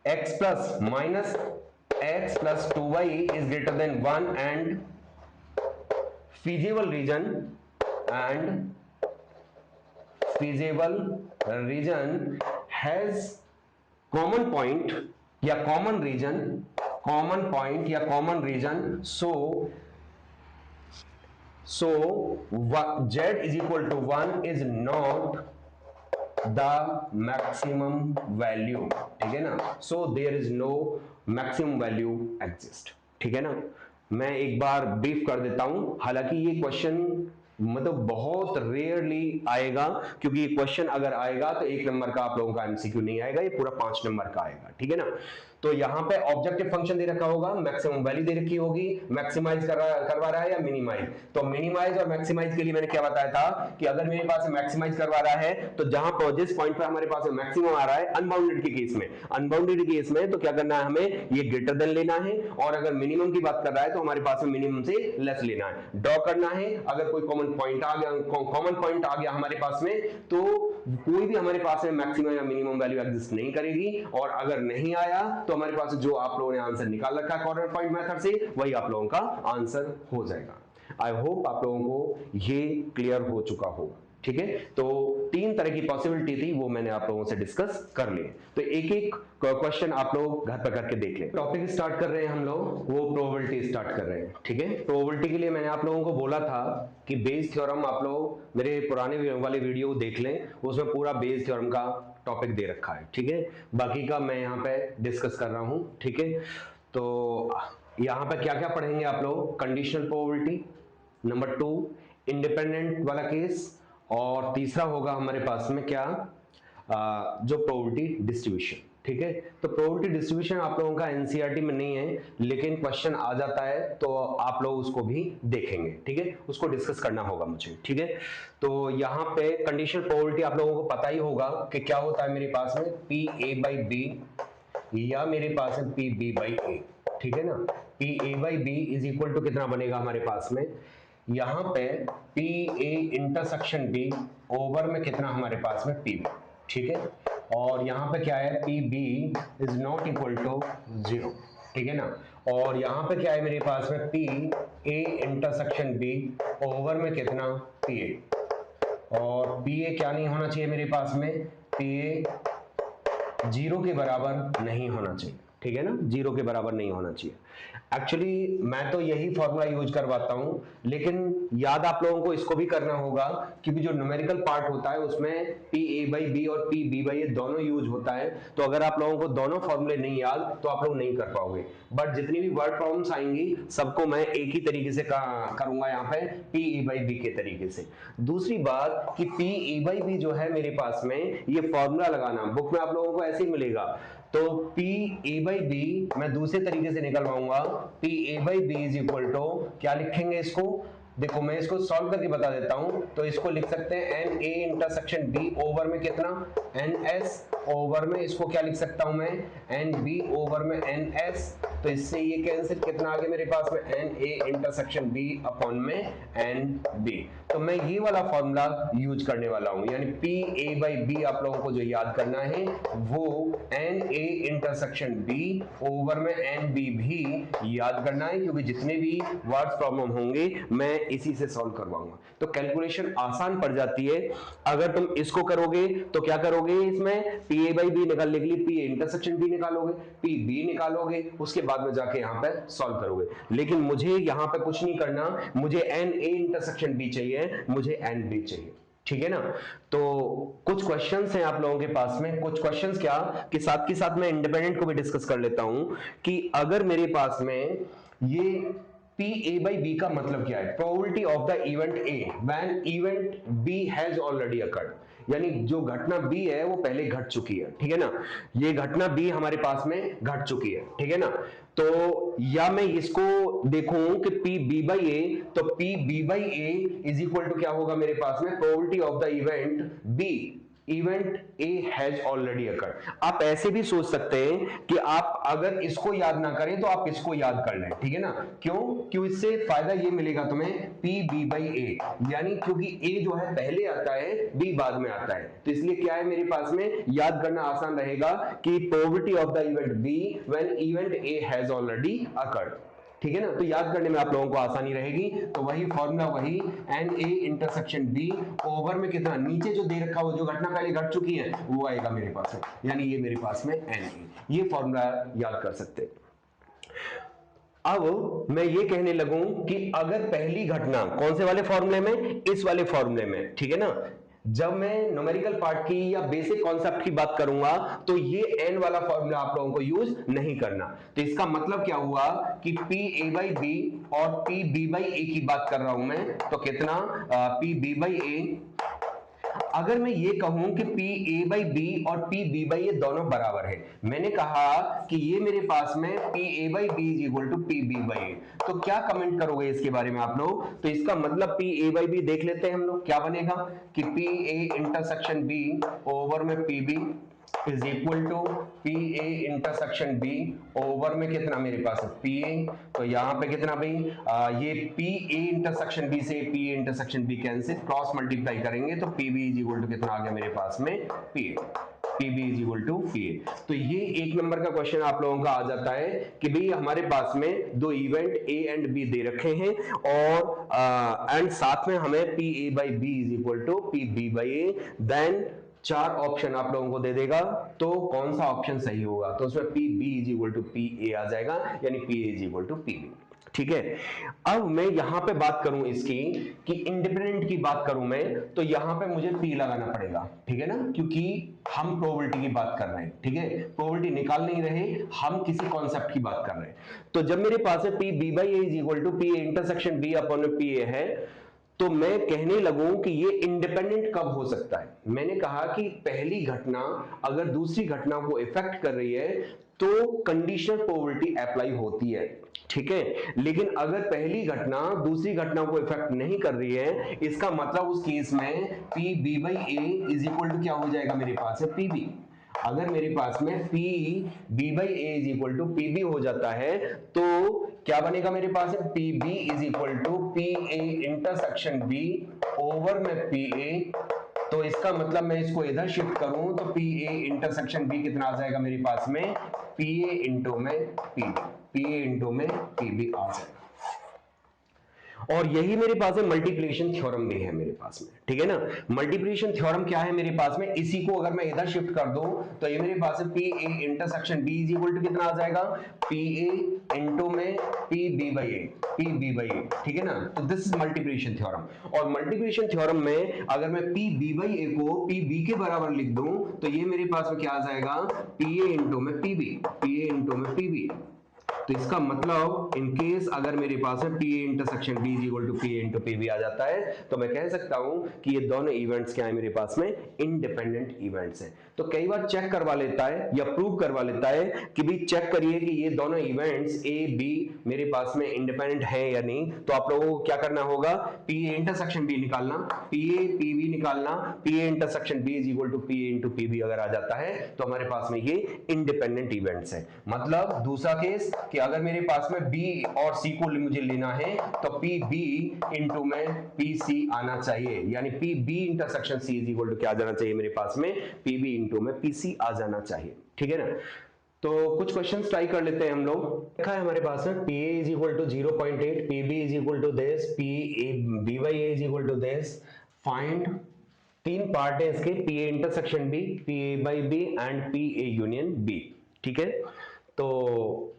x plus minus x plus 2y is greater than 1 and feasible region has common point या common region so z is equal to 1 is not the maximum value, ठीक है ना, so there is no maximum value exist, ठीक है ना। मैं एक बार ब्रीफ कर देता हूं, हालांकि ये क्वेश्चन मतलब बहुत रेयरली आएगा, क्योंकि ये क्वेश्चन अगर आएगा तो 1 नंबर का आप लोगों का एमसीक्यू नहीं आएगा, ये पूरा 5 नंबर का आएगा, ठीक है ना। तो यहाँ पे ऑब्जेक्टिव फंक्शन दे रखा होगा, मैक्सिमम वैल्यू दे रखी होगी, मैक्सिमाइज करवा रहा है या मिनिमाइज। तो मिनिमाइज और मैक्सिमाइज के लिए मैंने क्या बताया था कि अगर मेरे पास मैक्सिमाइज करवा रहा है तो जहां पर जिस पॉइंट पर हमारे पास मैक्सिमम आ रहा है अनबाउंडेड के केस में तो क्या करना है, हमें ये ग्रेटर देन लेना है, और अगर मिनिमम की बात कर रहा है तो हमारे पास में मिनिमम से लेस लेना है, ड्रॉ करना है। अगर कोई कॉमन पॉइंट आ गया हमारे पास में, तो कोई भी हमारे पास में मैक्सिमम या मिनिमम वैल्यू एग्जिस्ट नहीं करेगी, और अगर नहीं आया तो हमारे पास जो आप लोगों ने आंसर निकाल रखा है कॉर्नर पॉइंट मेथड से, वही आप लोगों का आंसर हो जाएगा। आई होप आप लोगों को ये क्लियर हो चुका होगा, ठीक है। तो 3 तरह की पॉसिबिलिटी थी, वो मैंने आप लोगों से डिस्कस कर ली। तो एक एक क्वेश्चन आप लोग घर पर करके देख लें। टॉपिक स्टार्ट कर रहे हैं हम लोग, वो प्रोबेबिलिटी स्टार्ट कर रहे हैं, ठीक है। प्रोबेबिलिटी के लिए मैंने आप लोगों को बोला था कि बेस थ्योरम आप लोग मेरे पुराने वाले वीडियो देख लें, उसमें पूरा बेस थ्योरम का टॉपिक दे रखा है, ठीक है। बाकी का मैं यहाँ पे डिस्कस कर रहा हूँ, ठीक है। तो यहाँ पे क्या क्या पढ़ेंगे आप लोग, कंडीशनल प्रोबेबिलिटी, नंबर 2 इंडिपेंडेंट वाला केस, और तीसरा होगा हमारे पास में क्या, जो प्रोबेबिलिटी डिस्ट्रीब्यूशन, ठीक है। तो प्रोबेबिलिटी डिस्ट्रीब्यूशन आप लोगों का एनसीईआरटी में नहीं है, लेकिन क्वेश्चन आ जाता है तो आप लोग उसको भी देखेंगे, ठीक है, उसको डिस्कस करना होगा मुझे, ठीक है। तो यहाँ पे कंडीशनल प्रोबेबिलिटी आप लोगों को पता ही होगा कि क्या होता है मेरे पास में, पी ए बाई बी या मेरे पास है पी बी बाई ए, ठीक है ना। P A by B is equal to कितना बनेगा हमारे पास में, यहाँ पे P A intersection B over में कितना हमारे पास में पी बी, ठीक है। और यहाँ पे क्या है, P B is not equal to 0, ठीक है ना। और यहाँ पे क्या है मेरे पास में, P A intersection B over में कितना पी ए, और पी ए क्या नहीं होना चाहिए मेरे पास में, पी ए 0 के बराबर नहीं होना चाहिए, ठीक है ना, 0 के बराबर नहीं होना चाहिए। एक्चुअली मैं तो यही फॉर्मूला यूज करवाता हूं, लेकिन याद आप लोगों को इसको भी करना होगा, क्योंकि जो न्यूमेरिकल पार्ट होता है उसमें पी ए बाई बी और पी बी बाई ए दोनों यूज होता है। तो अगर आप लोगों को दोनों फॉर्मूले नहीं याद तो आप लोग नहीं कर पाओगे, बट जितनी भी वर्ड प्रॉब्लम्स आएंगी सबको मैं एक ही तरीके से करूंगा यहाँ पे, पी ए बाई बी के तरीके से। दूसरी बात कि पी ए बाई बी जो है मेरे पास में, ये फॉर्मूला लगाना बुक में आप लोगों को ऐसे ही मिलेगा। तो P A by B मैं दूसरे तरीके से निकलवाऊंगा, P A by B is equal to क्या लिखेंगे इसको, देखो मैं इसको सॉल्व करके बता देता हूं। तो इसको लिख सकते हैं n A intersection B over में कितना, एन एस ओवर में इसको क्या लिख सकता हूं मैं, एन बी ओवर में एन एस। तो इससे ये कैंसिल, कितना आ गया मेरे पास में, n A intersection B upon में एन बी। तो मैं ये वाला फॉर्मूला यूज करने वाला हूं, यानी पी ए बाई बी आप लोगों को जो याद करना है वो n A intersection B over में एन बी भी याद करना है, क्योंकि जितने भी वर्ड्स प्रॉब्लम होंगे मैं इसी से सॉल्व करवाऊंगा। तो कैलकुलेशन आसान पड़ जाती है। अगर तुम इसको करोगे तो क्या करोगे, इसमें पी ए बाई बी निकालने के लिए पी ए इंटरसेक्शन बी निकालोगे, पी बी निकालोगे, उसके बाद में जाके यहाँ पे सॉल्व करोगे। लेकिन मुझे यहाँ पे कुछ नहीं करना, मुझे एन ए इंटरसेक्शन बी चाहिए, मुझे एन बी चाहिए, ठीक है ना। तो कुछ क्वेश्चंस हैं आप लोगों के पास में, कुछ क्वेश्चंस क्या कि साथ के साथ मैं इंडिपेंडेंट को भी डिस्कस कर लेता हूं कि अगर मेरे पास में ये P A by B का मतलब क्या है, probability of the event A when event B has already occurred, यानी जो घटना B है वो पहले घट चुकी है, ठीक है ना। ये घटना B हमारे पास में घट चुकी है, ठीक है ना। तो या मैं इसको देखूं कि P B by A, तो P B by A is equal to क्या होगा मेरे पास में, probability of the event B event A has already occurred. आप ऐसे भी सोच सकते हैं कि आप अगर इसको याद ना करें तो आप इसको याद कर लें, ठीक है ना। क्यों इससे फायदा ये मिलेगा तुम्हें, पी बी बाई ए, यानी क्योंकि ए जो है पहले आता है, बी बाद में आता है, तो इसलिए क्या है मेरे पास में याद करना आसान रहेगा कि probability of the event B when event A has already occurred, ठीक है ना। तो याद करने में आप लोगों को आसानी रहेगी। तो वही फॉर्मूला वही n A intersection B over में कितना नीचे जो दे रखा हो, जो घटना पहले घट चुकी है वो आएगा मेरे पास में, यानी ये मेरे पास में एन ए, ये फॉर्मूला याद कर सकते हैं। अब मैं ये कहने लगूं कि अगर पहली घटना कौन से वाले फॉर्मूले में, इस वाले फॉर्मूले में, ठीक है ना, जब मैं न्यूमेरिकल पार्ट की या बेसिक कॉन्सेप्ट की बात करूंगा तो ये एन वाला फॉर्मूला आप लोगों को यूज नहीं करना। तो इसका मतलब क्या हुआ कि पी ए बाई बी और पी बी बाई ए की बात कर रहा हूं मैं, तो कितना पी बी बाई ए। अगर मैं ये कहूं कि पी ए बाई बी और पी बी बाई ए दोनों बराबर है, मैंने कहा कि ये मेरे पास में P A by B is equal to P B by A, तो क्या कमेंट करोगे इसके बारे में आप लोग। तो इसका मतलब पी ए बाई बी देख लेते हैं हम लोग, क्या बनेगा कि P A intersection B over में P B is equal to P A intersection B over में कितना मेरे पास है पी ए। तो यहाँ पे कितना भाई ये पी ए इंटरसेक्शन बी से P A intersection B cancel, cross multiply करेंगे तो P B is equal to कितना आ गया मेरे पास में P A, P B is equal to P A. तो ये एक नंबर का क्वेश्चन आप लोगों का आ जाता है कि भाई हमारे पास में दो इवेंट ए एंड बी दे रखे हैं और एंड साथ में हमें P A by B is equal to P B by A, then चार ऑप्शन आप लोगों को दे देगा, तो कौन सा ऑप्शन सही होगा, तो उसमें P B is equal to P A आ जाएगा, यानी P A is equal to P B, ठीक है। अब मैं यहां पे बात करूं इसकी कि इंडिपेंडेंट की बात करूं मैं, तो यहां पे मुझे पी लगाना पड़ेगा, ठीक है ना, क्योंकि हम प्रोबेबिलिटी की बात कर रहे हैं, ठीक है, प्रोबेबिलिटी निकाल नहीं रहे, हम किसी कॉन्सेप्ट की बात कर रहे हैं। तो जब मेरे पास है P B by A is equal to P A intersection B upon P A है, तो मैं कहने लगूं कि ये इंडिपेंडेंट कब हो सकता है। मैंने कहा कि पहली घटना अगर दूसरी घटना को इफेक्ट कर रही है तो कंडीशनल प्रोबेबिलिटी अप्लाई होती है, ठीक है। लेकिन अगर पहली घटना दूसरी घटना को इफेक्ट नहीं कर रही है, इसका मतलब उस केस में P B by A is equal to क्या हो जाएगा मेरे पास है पी बी। अगर मेरे पास में P B by A is equal to P B हो जाता है तो क्या बनेगा मेरे पास है P B is equal to P A intersection B over में पी ए। तो इसका मतलब मैं इसको इधर शिफ्ट करूं तो पी ए इंटरसेक्शन बी कितना आ जाएगा मेरे पास में पी ए इंटू में P B, P A into में पी बी आ जाएगा। और यही मेरे पास है मल्टीप्लिकेशन थ्योरम भी है मेरे पास में, ठीक है ना। मल्टीप्लिकेशन थ्योरम क्या है मेरे पास में, इसी को अगर मैं इधर शिफ्ट कर दूं तो ये मेरे पास है P A intersection B is equal to कितना आ जाएगा पी ए इंटू में P B by A, P B by A, ठीक है ना। तो दिस इज मल्टीप्लिकेशन थ्योरम। और मल्टीप्लिकेशन थ्योरम में अगर मैं पी बी बाई ए को पी बी के बराबर लिख दूं तो ये मेरे पास में क्या आ जाएगा पी ए इंटू में P B, P A into में पी बी। तो इसका मतलब इन केस अगर मेरे पास है P A intersection B is equal to P A into P B आ जाता है तो मैं कह सकता हूं कि ये दोनों इवेंट्स क्या है मेरे पास में इंडिपेंडेंट इवेंट्स हैं। तो कई बार चेक करवा लेता है या प्रूव करवा लेता है कि भी चेक करिए कि ये दोनों इवेंट्स ए बी मेरे पास में इंडिपेंडेंट है या नहीं। तो आप लोगों को क्या करना होगा पी ए इंटरसेक्शन बी निकालना, पी ए पी बी निकालना, P A intersection B is equal to P A into P B अगर आ जाता है तो हमारे पास में ये इंडिपेंडेंट इवेंट्स है। मतलब दूसरा केस कि अगर मेरे पास में B और C को मुझे लेना है तो पी बी इंटू में पी सी आना चाहिए, यानी P B intersection C is equal to क्या आ जाना चाहिए मेरे पास में पी बी इंटू में पी सी आ जाना चाहिए, ठीक है ना। तो कुछ क्वेश्चंस ट्राई कर लेते हैं हम लोग। देखा है हमारे पास में P A is equal to 0.8, P B is equal to this, P A B by A is equal to this, find तीन पार्ट है इसके P A intersection B, P A by B and P A union B, ठीक है। तो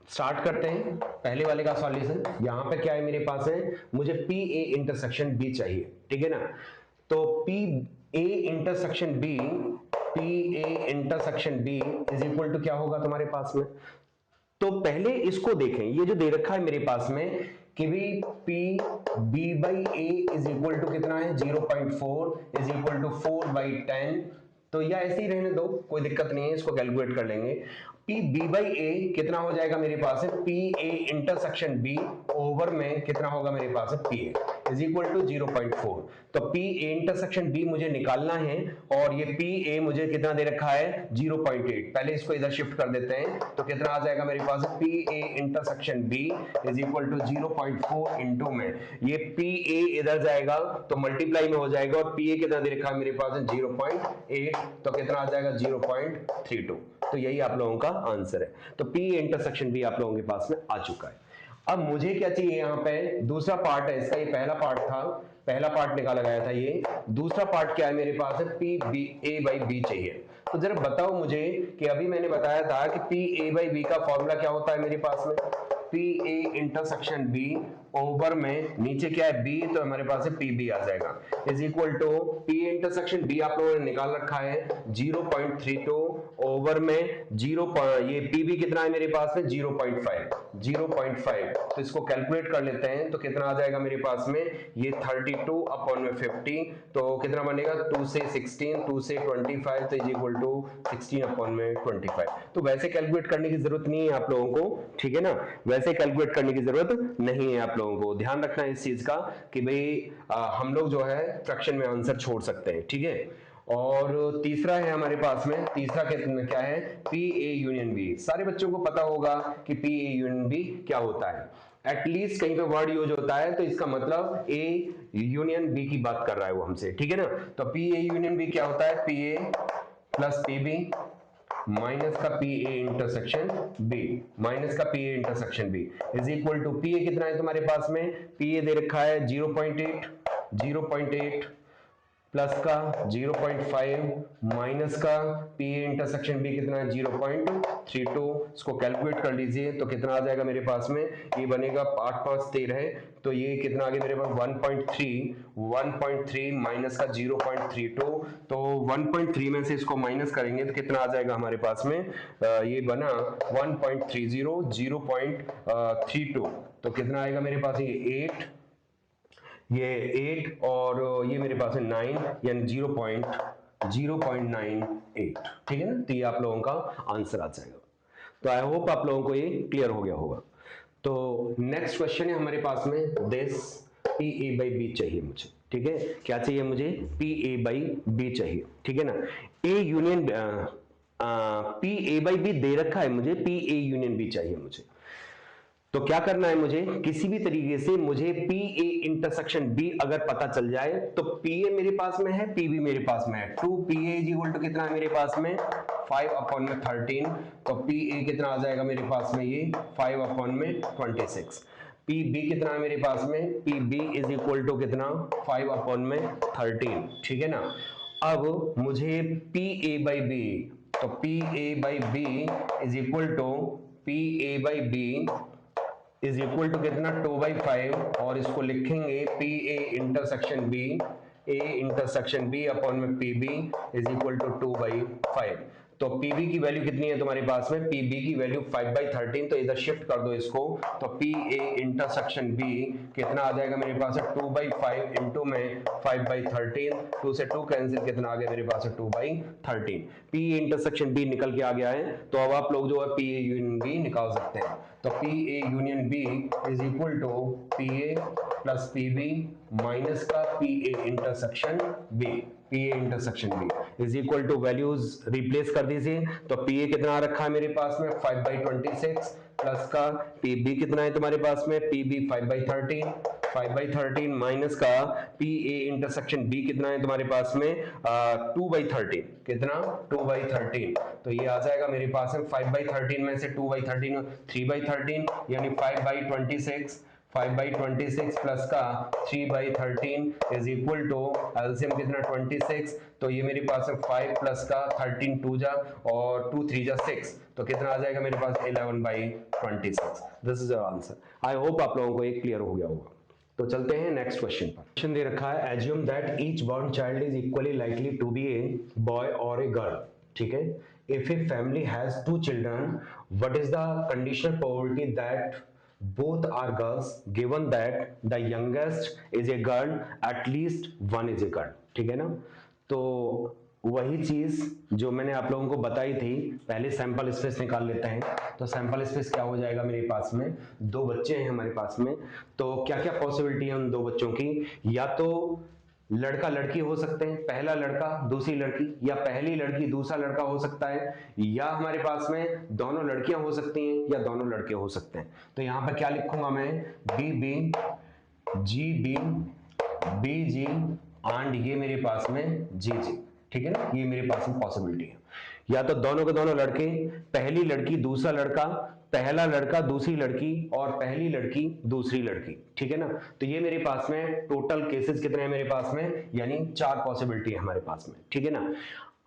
स्टार्ट करते हैं पहले वाले का सॉल्यूशन। यहां पे क्या है मेरे पास है मुझे पी ए इंटरसेक्शन बी चाहिए, ठीक है ना। तो P A intersection B, P A intersection B is equal to क्या होगा तुम्हारे पास में। तो पहले इसको देखें, ये जो दे रखा है मेरे पास में कि भी P B by A is equal to कितना है 0.4 इज इक्वल टू 4/10। तो या ऐसे ही रहने दो, कोई दिक्कत नहीं है, इसको कैलकुलेट कर लेंगे। पी बी बाई ए कितना हो जाएगा मेरे पास है P A intersection B over में कितना होगा मेरे पास है P A is equal to 0.4। तो पी ए इंटरसेक्शन बी मुझे निकालना है और ये पी ए मुझे कितना दे रखा है 0.8। पहले इसको इधर शिफ्ट कर देते हैं तो कितना आ जाएगा मेरे पास P A intersection B is equal to 0.4 into में ये पी ए इधर जाएगा तो मल्टीप्लाई में हो जाएगा और पी ए कितना दे रखा है मेरे पास 0.8 तो कितना आ जाएगा 0.32। तो यही आप लोगों का आंसर है। तो पी ए इंटरसेक्शन बी आप लोगों के पास में आ चुका है। अब मुझे क्या चाहिए यहाँ पे दूसरा पार्ट है इसका, ये पहला पार्ट था, पहला पार्ट निकाला गया था, ये दूसरा पार्ट क्या है मेरे पास है P B A by B चाहिए। तो जरा बताओ मुझे कि अभी मैंने बताया था कि पी ए बाई बी का फॉर्मूला क्या होता है मेरे पास में P A intersection B over में नीचे क्या है बी तो हमारे पास है पी बी आ जाएगा is equal to P A intersection B आप लोगों ने निकाल रखा है 0.32 ओवर में 0 ये पी बी कितना है मेरे पास में 0.5 तो इसको कैलकुलेट कर लेते हैं तो कितना आ जाएगा मेरे पास में ये 32 अपॉन में 50 तो कितना बनेगा 2 से 16 2 से 25 तो इज इक्वल टू 16 अपॉन में 25। तो वैसे कैलकुलेट करने की जरूरत नहीं है आप लोगों को, ठीक है ना, वैसे कैलकुलेट करने की जरूरत नहीं है आप लोगों को। ध्यान रखना है इस चीज का कि भाई हम लोग जो है फ्रैक्शन में आंसर छोड़ सकते हैं, ठीक है। और तीसरा है हमारे पास में, तीसरा क्या है पी ए यूनियन बी। सारे बच्चों को पता होगा कि पी ए यूनियन बी क्या होता है, एटलीस्ट कहीं पे वर्ड यूज होता है तो इसका मतलब ए यूनियन बी की बात कर रहा है वो हमसे, ठीक है ना। तो पी ए यूनियन बी क्या होता है P A plus P B minus का P A intersection B, minus का P A intersection B is equal to P A कितना है तुम्हारे पास में पी ए दे रखा है 0.8 प्लस का 0.5 माइनस का पी ए इंटरसेक्शन बी कितना है 0.32। इसको कैलकुलेट कर लीजिए तो कितना आ जाएगा मेरे पास में ये बनेगा 8 5 13 तो ये कितना आ गया मेरे पास 1.3 माइनस का 0.32 तो 1.3 में से इसको माइनस करेंगे तो कितना आ जाएगा हमारे पास में ये बना 1.30 0.32 तो कितना आएगा मेरे पास ये 8 और ये मेरे पास है 9 यानी 0.098, ठीक है ना। तो ये आप लोगों का आंसर आ जाएगा। तो आई होप आप लोगों को ये क्लियर हो गया होगा। तो नेक्स्ट क्वेश्चन है हमारे पास में this P A by B चाहिए मुझे, ठीक है। क्या चाहिए मुझे पी ए बाई बी चाहिए, ठीक है ना। A union P A by B दे रखा है मुझे, पी ए यूनियन बी चाहिए मुझे। तो क्या करना है मुझे किसी भी तरीके से मुझे पी ए इंटरसेक्शन बी अगर पता चल जाए तो पी ए मेरे पास में है पी बी मेरे पास में है 2 P A is equal to कितना है मेरे पास में 5 अपॉन में 13 तो पी ए कितना आ जाएगा मेरे पास में ये 5 अपॉन में 26। पी बी कितना है मेरे पास में P B is equal to कितना 5 अपॉन में 13, ठीक है ना। अब मुझे पी ए बाई बी तो P A by B is equal to P A by B is equal to कितना 2/5 और इसको लिखेंगे P A intersection B upon में P B is equal to 2/5। तो पी बी की वैल्यू कितनी है तुम्हारे पास में पी बी की वैल्यू 5/13 तो इधर शिफ्ट कर दो इसको तो पी ए इंटरसेक्शन बी कितना आ जाएगा मेरे पास है 2/5 इंटू में 5/13 2 से 2 कैंसिल कितना आ गया मेरे पास है 2/13। पी ए इंटरसेक्शन बी निकल के आ गया है तो अब आप लोग जो है पी ए यूनियन बी निकाल सकते हैं। तो P A union B is equal to P A plus P B minus का P A intersection B, P A intersection B is equal to values replace कर दीजिए तो पी ए कितना आ रखा है मेरे पास में 5/26 प्लस का पी बी कितना है तुम्हारे पास में पी बी 5/13 माइनस का पी ए इंटरसेक्शन बी कितना है तुम्हारे पास में 2/13 कितना 2/13 तो ये आ जाएगा मेरे पास में 5/13 में से 2/13 3/13 यानी 5/26 प्लस का 3/13 इज इक्वल टू एलसीएम कितना 26 तो ये मेरे पास है 5 प्लस का 13 2 जा और 2 3 जा 6 तो कितना आ जाएगा मेरे पास 11/26। This is our answer. I hope आप लोगों को ये क्लियर हो गया होगा। तो चलते हैं नेक्स्ट क्वेश्चन पर। क्वेश्चन दे रखा है assume that each born child is equally likely to be a boy और ए गर्ल, ठीक है। If a family has 2 children what is the conditional probability that both are girls given that the youngest is a girl at least one is a girl, ठीक है ना। तो वही चीज जो मैंने आप लोगों को बताई थी, पहले सैंपल स्पेस निकाल लेते हैं। तो सैंपल स्पेस क्या हो जाएगा मेरे पास में, दो बच्चे हैं हमारे पास में, तो क्या क्या पॉसिबिलिटी है उन दो बच्चों की, या तो लड़का लड़की हो सकते हैं, पहला लड़का दूसरी लड़की, या पहली लड़की दूसरा लड़का हो सकता है, या हमारे पास में दोनों लड़कियां हो सकती हैं या दोनों लड़के हो सकते हैं। तो यहां पर क्या लिखूंगा मैं, B B, G B, B G, and ये मेरे पास में जी जी। ठीक है ना, ये मेरे पास में पॉसिबिलिटी है। या तो दोनों के दोनों लड़के, पहली लड़की दूसरा लड़का, पहला लड़का दूसरी लड़की, और पहली लड़की दूसरी लड़की। ठीक है ना, तो ये मेरे पास में टोटल केसेस कितने हैं मेरे पास में, यानी 4 पॉसिबिलिटी है हमारे पास में। ठीक है ना,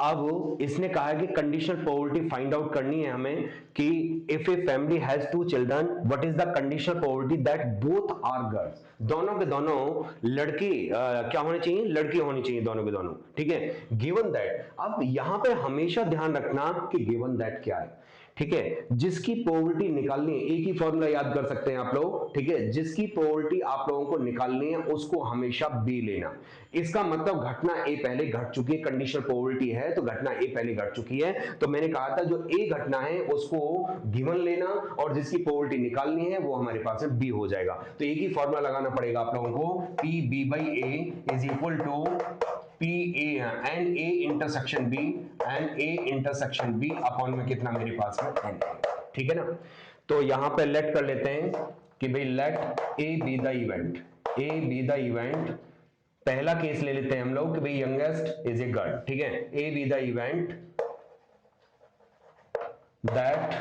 अब इसने कहा है कि कंडीशनल प्रोबेबिलिटी फाइंड आउट करनी है हमें कि if a family has 2 children what is the conditional probability that both are girls, दोनों के दोनों लड़की क्या होनी चाहिए, लड़की होनी चाहिए दोनों के दोनों। ठीक है, गिवन दैट, अब यहां पे हमेशा ध्यान रखना कि गिवन दैट क्या है। ठीक है, जिसकी प्रोबेबिलिटी निकालनी है, एक ही फॉर्मूला याद कर सकते हैं आप लोग। ठीक है, जिसकी प्रोबेबिलिटी आप लोगों को निकालनी है उसको हमेशा बी लेना। इसका मतलब घटना ए पहले घट चुकी है, कंडीशनल प्रोबेबिलिटी है तो घटना ए पहले घट चुकी है, तो मैंने कहा था जो ए घटना है उसको गिवन लेना, और जिसकी प्रोबेबिलिटी निकालनी है वो हमारे पास में बी हो जाएगा। तो एक ही फॉर्मूला लगाना पड़ेगा आप लोगों को, P B by A is equal to P A n A intersection B, n A intersection B upon में कितना मेरे पास में एन ए। ठीक है ना, तो यहां पे लेट कर लेते हैं कि भाई let A B the event, A B the event, पहला केस ले लेते हैं हम लोग कि भाई यंगेस्ट इज ए गर्ल। ठीक है, ए B the event that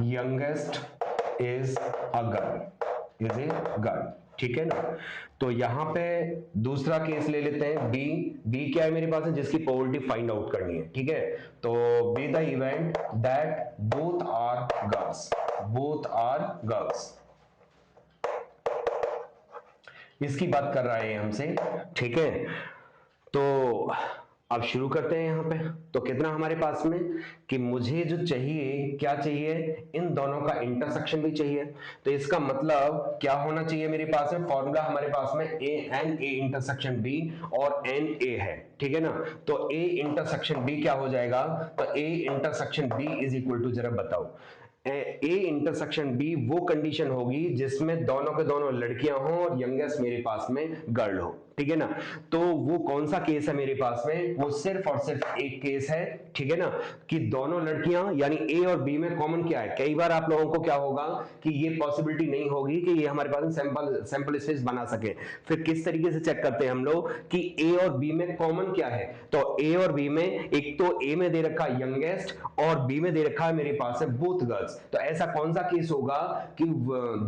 youngest is a girl, is a girl. ठीक है ना, तो यहां पे दूसरा केस ले लेते हैं बी, बी क्या है मेरे पास है, जिसकी प्रोबेबिलिटी फाइंड आउट करनी है। ठीक है, तो B the event that both are girls, both are girls, इसकी बात कर रहा है हमसे। ठीक है, तो अब शुरू करते हैं यहां पे। तो कितना हमारे पास में कि मुझे जो चाहिए, क्या चाहिए, इन दोनों का इंटरसेक्शन भी चाहिए। तो इसका मतलब क्या होना चाहिए मेरे पास में, फॉर्मूला हमारे पास में ए एन ए इंटरसेक्शन बी, और एन ए है। ठीक है ना, तो ए इंटरसेक्शन बी क्या हो जाएगा, तो A intersection B is equal to, जरा बताओ, ए इंटरसेक्शन बी वो कंडीशन होगी जिसमें दोनों के दोनों लड़कियां हों और यंगेस्ट मेरे पास में गर्ल हो। ठीक है ना, तो वो कौन सा केस है मेरे पास में, वो सिर्फ और सिर्फ एक केस है। ठीक है ना, कि दोनों लड़कियां, यानी ए और बी में कॉमन क्या है। कई बार आप लोगों को क्या होगा कि ये पॉसिबिलिटी नहीं होगी कि ये हमारे पास सैंपल स्पेस बना सके। फिर किस तरीके से चेक करते हैं हम लोग कि ए और बी में कॉमन क्या है, तो ए और बी में एक तो ए में दे रखा है यंगेस्ट और बी में दे रखा है मेरे पास है बोथ गर्ल्स। तो ऐसा कौन सा केस होगा कि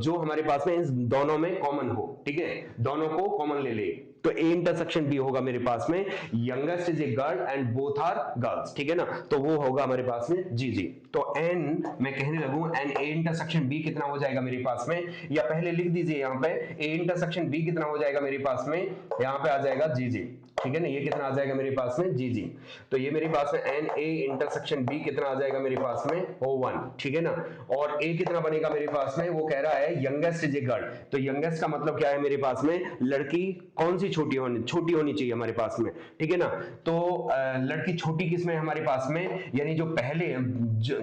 जो हमारे पास में इन दोनों में कॉमन हो। ठीक है, दोनों को कॉमन ले ले, तो ए इंटरसेक्शन बी होगा मेरे पास में youngest is a girl and both are girls. ठीक है ना, तो वो होगा हमारे पास में जी जी। तो एन मैं कहने लगूं, एन ए इंटरसेक्शन बी कितना हो जाएगा मेरे पास में, या पहले लिख दीजिए यहां पे ए इंटरसेक्शन बी कितना हो जाएगा मेरे पास में, यहां पे आ जाएगा जी जी। ठीक है ना, ये कितना आ जाएगा मेरे पास में जी जी। तो ये मेरे पास में एन ए इंटरसेक्शन बी कितना आ जाएगा मेरे पास में O1। ठीक है ना, और ए कितना बनेगा मेरे पास में, वो कह रहा है यंगेस्ट इज ए गर्ल। तो यंगेस्ट का मतलब क्या है मेरे पास में, लड़की कौन सी छोटी होनी चाहिए हमारे पास में। ठीक है ना, तो लड़की छोटी किसमें है हमारे पास में, यानी जो पहले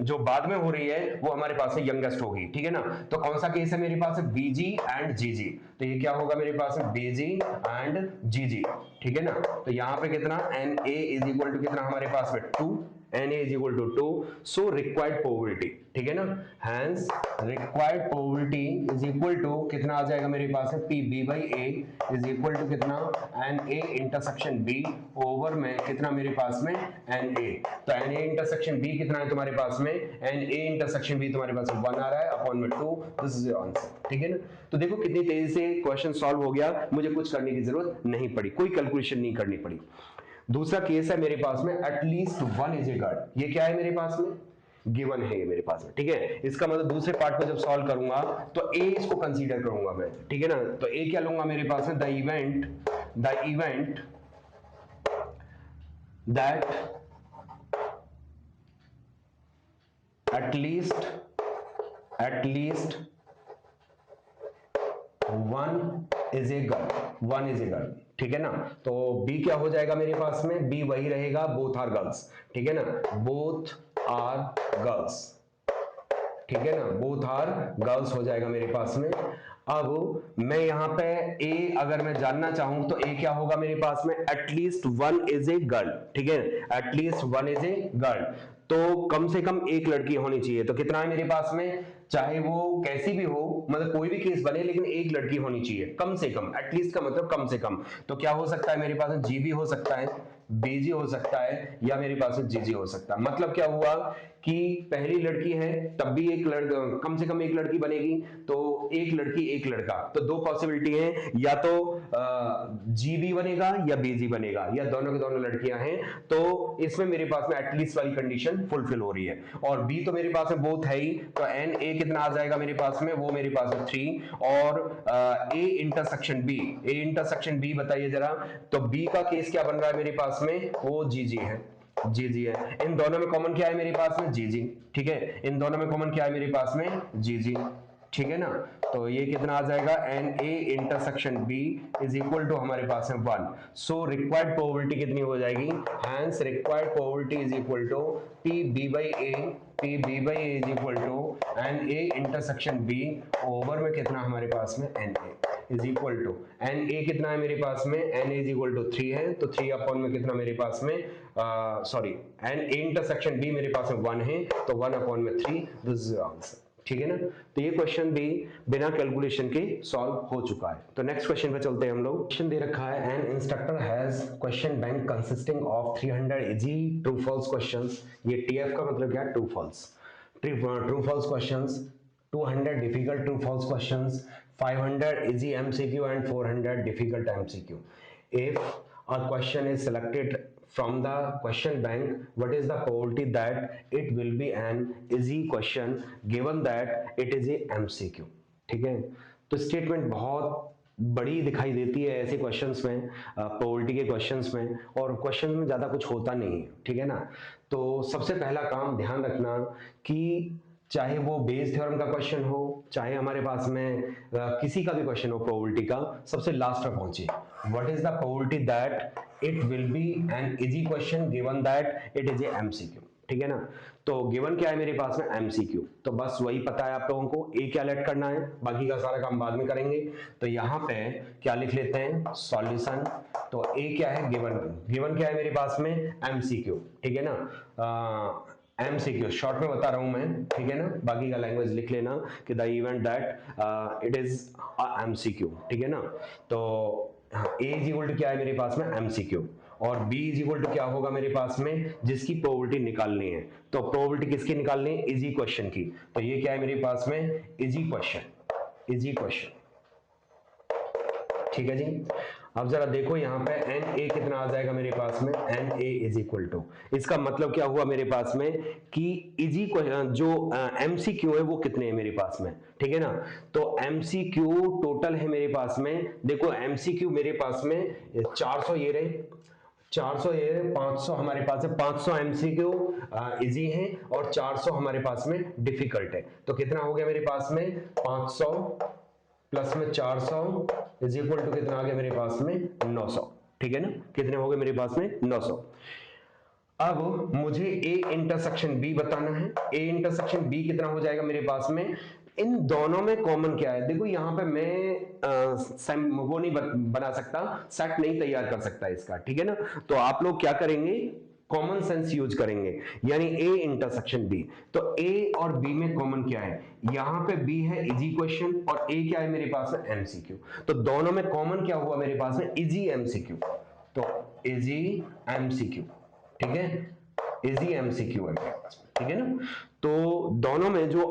जो बाद में हो रही है वो हमारे पास में यंगेस्ट होगी। ठीक है ना, तो कौन सा केस है मेरे पास है, बीजी एंड जीजी। तो ये क्या होगा मेरे पास में, बीजी एंड जीजी। ठीक है ना, तो यहां पे कितना N A is equal to कितना हमारे पास में 2, N A is equal to 2, so required probability. ठीक है ना, hence required probability is equal to कितना आ जाएगा मेरे पास है, P B by A is equal to कितना N A intersection B over में कितना मेरे पास में एन ए। तो एन ए इंटरसेक्शन बी कितना है तुम्हारे पास में, एन ए इंटरसेक्शन बी तुम्हारे पास में 1 आ रहा है अपॉन में 2, दिस इज योर आंसर। ठीक है ना, तो देखो कितनी तेजी से क्वेश्चन सॉल्व हो गया, मुझे कुछ करने की जरूरत नहीं पड़ी, कोई कैलकुलेशन नहीं करनी पड़ी। दूसरा केस है मेरे पास में एटलीस्ट 1 इज ए गर्ल। ये क्या है मेरे पास में, गिवन है ये मेरे पास में। ठीक है, इसका मतलब दूसरे पार्ट को जब सॉल्व करूंगा तो ए इसको कंसीडर करूंगा मैं। ठीक है ना, तो ए क्या लूंगा मेरे पास में, the event that at least 1 is a girl, 1 is a girl, ठीक है ना। तो बी क्या हो जाएगा मेरे पास में, बी वही रहेगा, बोथ आर गर्ल्स, ठीक है ना, बोथ आर गर्ल्स, ठीक है ना, बोथ आर गर्ल्स हो जाएगा मेरे पास में। अब मैं यहाँ पे ए अगर मैं जानना चाहूं तो ए क्या होगा मेरे पास में, एटलीस्ट 1 इज ए गर्ल, ठीक है, एटलीस्ट 1 इज ए गर्ल, तो कम से कम एक लड़की होनी चाहिए। तो कितना है मेरे पास में, चाहे वो कैसी भी हो, मतलब कोई भी केस बने, लेकिन एक लड़की होनी चाहिए कम से कम, एटलीस्ट का मतलब कम से कम। तो क्या हो सकता है मेरे पास में, जी भी हो सकता है, बीजी हो सकता है, या मेरे पास में जीजी हो सकता है। मतलब क्या हुआ कि पहली लड़की है तब भी एक लड़का, कम से कम एक लड़की बनेगी, तो एक लड़की एक लड़का, तो दो पॉसिबिलिटी है, या तो जी भी बनेगा या बीजी बनेगा, या दोनों के दोनों लड़कियां हैं। तो इसमें मेरे पास में एटलीस्ट वाली कंडीशन फुलफिल हो रही है, और बी तो मेरे पास में बोथ है ही, तो एन ए कितना आ जाएगा मेरे पास में, वो मेरे पास में 3, और A intersection B, A intersection B बताइए जरा। तो बी का केस क्या बन रहा है मेरे पास में, वो जी जी है, जी जी है। इन दोनों में कॉमन क्या है मेरे पास में, जी जी, ठीक है, इन दोनों में कॉमन क्या है मेरे पास में, जी जी, ठीक है ना। तो ये कितना आ जाएगा, n A intersection B is equal to हमारे पास में 1। सो रिक्वायर्ड प्रोबेबिलिटी कितनी हो जाएगी, hence required probability is equal to P B by A, P B by A is equal to n A intersection B over में कितना हमारे पास में, n A is equal to, n A कितना है मेरे पास में, n A is equal to 3 है, तो 3 अपॉन में कितना मेरे पास में, sorry, n A intersection B मेरे पास में 1 है, तो 1 अपॉन में 3, दिस इज आंसर, ठीक है ना। तो ये क्वेश्चन भी बिना कैलकुलेशन के सॉल्व हो चुका है। तो नेक्स्ट क्वेश्चन पे चलते हैं हम लोग। क्वेश्चन दे रखा है, an instructor has question bank consisting of 300 easy true false questions. ये टीएफ का मतलब क्या है, true false, true false questions, 200 difficult true false questions, 500 easy MCQ and 400 difficult MCQ. If a question is selected from the question bank, what is the probability that it will be an easy question given that it is a MCQ? ठीक है, तो स्टेटमेंट बहुत बड़ी दिखाई देती है ऐसे क्वेश्चंस में, प्रोबेबिलिटी के क्वेश्चंस में, और क्वेश्चन में ज्यादा कुछ होता नहीं है, ठीक है ना। तो सबसे पहला काम ध्यान रखना कि चाहे वो बेस थ्योरम का क्वेश्चन हो, चाहे हमारे पास में किसी का भी क्वेश्चन हो प्रोबेबिलिटी का, सबसे लास्ट में पहुंचे, what is the probability that it will be an easy question given that it is a MCQ, ठीक है ना। तो गिवन क्या है मेरे पास में, एमसीक्यू, तो बस वही पता है आप लोगों को, ए क्या लेट करना है, बाकी का सारा काम बाद में करेंगे। तो यहाँ पे क्या लिख लेते हैं, सॉल्यूशन। तो ए क्या है, गिवन, गिवन क्या है मेरे पास में, एमसीक्यू, ठीक है ना, एमसीक्यू शॉर्ट में बता रहा हूं मैं, ठीक है ना, बाकी का लैंग्वेज लिख लेना कि the event that it is MCQ, ठीक है ना। तो ए इज इक्वल टू क्या है मेरे पास में, एमसीक्यू, और बी इज इक्वल टू क्या होगा मेरे पास में, जिसकी प्रोबेबिलिटी निकालनी है। तो प्रोबेबिलिटी किसकी निकालनी है, इजी क्वेश्चन की। तो ये क्या है मेरे पास में, इजी क्वेश्चन, इजी क्वेश्चन, ठीक है जी। अब जरा देखो यहाँ पे एन ए कितना आ जाएगा मेरे पास में, n A is equal to, इसका मतलब क्या हुआ मेरे पास में कि इजी जो एमसीक्यू है वो कितने हैं मेरे पास में, ठीक है ना। तो एमसीक्यू टोटल है मेरे पास में, देखो एमसीक्यू मेरे पास में 400 ये रहे, 400 ये 500 हमारे पास है, 500 एमसीक्यू इजी है और 400 हमारे पास में डिफिकल्ट है। तो कितना हो गया मेरे पास में, 500 प्लस में 400 इज इक्वल टू कितना आ गया मेरे पास में, 900, ठीक है ना। कितने हो गए मेरे पास में, 900। अब मुझे ए इंटरसेक्शन बी बताना है, ए इंटरसेक्शन बी कितना हो जाएगा मेरे पास में, इन दोनों में कॉमन क्या है। देखो यहाँ पे मैं वो नहीं बना सकता, सेट नहीं तैयार कर सकता इसका, ठीक है ना। तो आप लोग क्या करेंगे, कॉमन सेंस यूज करेंगे, यानी ए इंटरसेक्शन बी। तो ए और बी में कॉमन क्या है, यहां पे बी है इजी क्वेश्चन और ए क्या है मेरे पास में, एमसीक्यू। तो दोनों में कॉमन क्या हुआ मेरे पास में, इजी एमसीक्यू। तो इजी एमसीक्यू, ठीक है, इजी एमसीक्यू है, ठीक है ना। तो दोनों में जो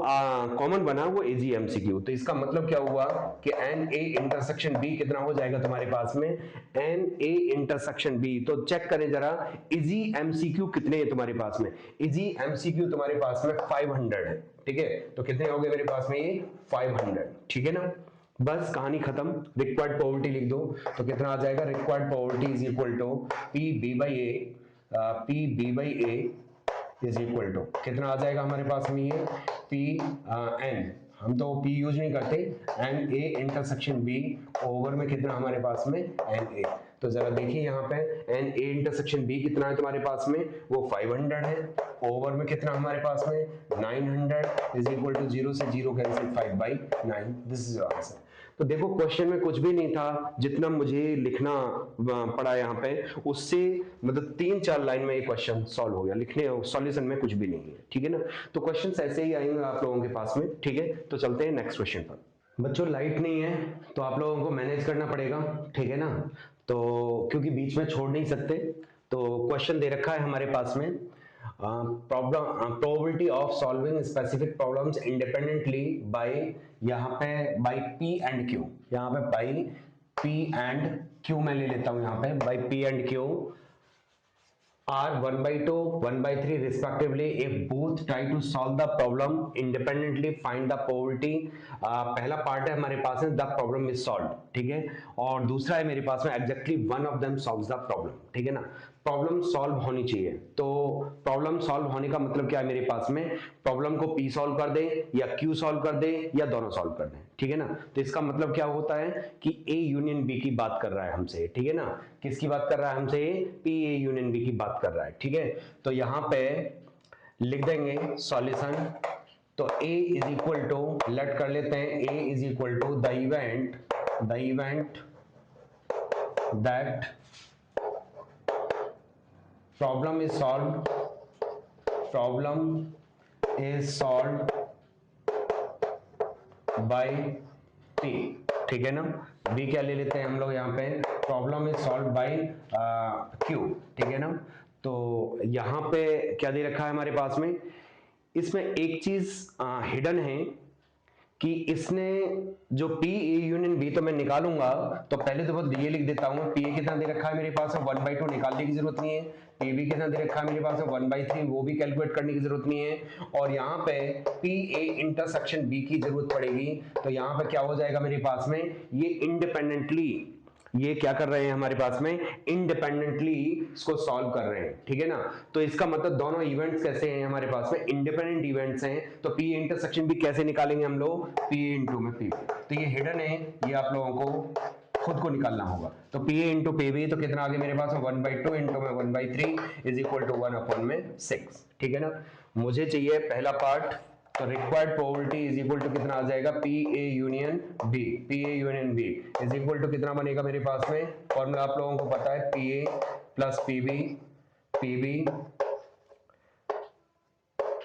कॉमन बना वो इजी एमसीक्यू। तो इसका मतलब क्या हुआ कि एन ए इंटरसेक्शन बी कितना हो जाएगा तुम्हारे पास में, एन ए इंटरसेक्शन बी। तो चेक करें जरा इजी एमसीक्यू कितने हैं तुम्हारे पास में, इजी एमसीक्यू तुम्हारे पास में 500 है, ठीक है। तो कितने हो गए मेरे पास में, ये 500, ठीक है ना। बस कहानी खत्म, रिक्वायर्ड प्रोबेबिलिटी लिख दो। तो कितना आ जाएगा, required probability is equal to P B by A, P B by A is equal to कितना आ जाएगा हमारे पास में, ये पी एन, हम तो पी यूज नहीं करते, n A intersection B over में कितना हमारे पास में एन ए। तो जरा देखिए यहाँ पे एन ए इंटरसेक्शन बी कितना है तुम्हारे पास में, वो 500 है, ओवर में कितना हमारे पास में 900 इज इक्वल टू 0 से 0 cancel 5/9। This is your answer. तो देखो क्वेश्चन में कुछ भी नहीं था, जितना मुझे लिखना पड़ा यहाँ पे उससे मतलब 3-4 लाइन में ये क्वेश्चन सॉल्व हो गया, लिखने सॉल्यूशन में कुछ भी नहीं है, ठीक है ना। तो क्वेश्चंस ऐसे ही आएंगे आप लोगों के पास में, ठीक है। तो चलते हैं नेक्स्ट क्वेश्चन पर। बच्चों लाइट नहीं है तो आप लोगों को मैनेज करना पड़ेगा, ठीक है ना। तो क्योंकि बीच में छोड़ नहीं सकते, तो क्वेश्चन दे रखा है हमारे पास में probability of solving specific problems independently by, यहाँ पे by P and Q, यहाँ पे by P and Q मैं ले लेता हूँ, यहाँ पे by P and Q are 1/2, 1/3 respectively if both try to solve the problem independently find the probability। पहला पार्ट है हमारे पास में the problem is solved, ठीक है। और दूसरा है मेरे पास में exactly one of them solves the problem, ठीक है ना। प्रॉब्लम सॉल्व होनी चाहिए, तो प्रॉब्लम सॉल्व होने का मतलब क्या है मेरे पास में, प्रॉब्लम को P सॉल्व कर दे या Q सॉल्व कर दे या दोनों सॉल्व कर दे, ठीक है ना। तो इसका मतलब क्या होता है कि A यूनियन B की बात कर रहा है हमसे, ठीक है ना। किसकी बात कर रहा है हमसे, P A यूनियन B की बात कर रहा है, ठीक है। तो यहाँ पे लिख देंगे सॉल्यूशन, तो A is equal to, let कर लेते हैं A is equal to the event that problem is solved by P, ठीक है ना। B क्या ले लेते हैं हम लोग यहाँ पे, problem is solved by Q, ठीक है ना। तो यहाँ पे क्या दे रखा है हमारे पास में, इसमें एक चीज हिडन है कि इसने जो P A यूनियन B तो मैं निकालूंगा, तो पहले तो ये लिख देता हूँ P A कितना दे रखा है मेरे पास में 1/2, निकालने की जरूरत नहीं है। P B कितना दे रखा है मेरे पास में 1/3, वो भी कैलकुलेट करने की जरूरत नहीं है। और यहाँ पे P A इंटरसेक्शन B की जरूरत पड़ेगी, तो यहाँ पे क्या हो जाएगा मेरे पास में, ये इंडिपेंडेंटली ये क्या कर रहे हैं हमारे पास में, इंडिपेंडेंटली इसको सॉल्व कर रहे हैं, ठीक है ना। तो इसका मतलब दोनों इवेंट्स कैसे हैं हमारे पास में, इंडिपेंडेंट इवेंट्स हैं। तो P इंटरसेक्शन भी कैसे निकालेंगे हम लोग, P इंटू में P। तो ये हिडन है, ये आप लोगों को खुद को निकालना होगा। तो P इंटू P भी तो कितना आ गया मेरे पास में 1/2 इंटू में 1/3 इज इक्वल टू 1/6, ठीक है ना। मुझे चाहिए पहला पार्ट, तो required probability is equal to कितना आ जाएगा, P A union B, P A union B is equal to कितना बनेगा मेरे पास में, फॉर्मूला आप लोगों को पता है P A plus P B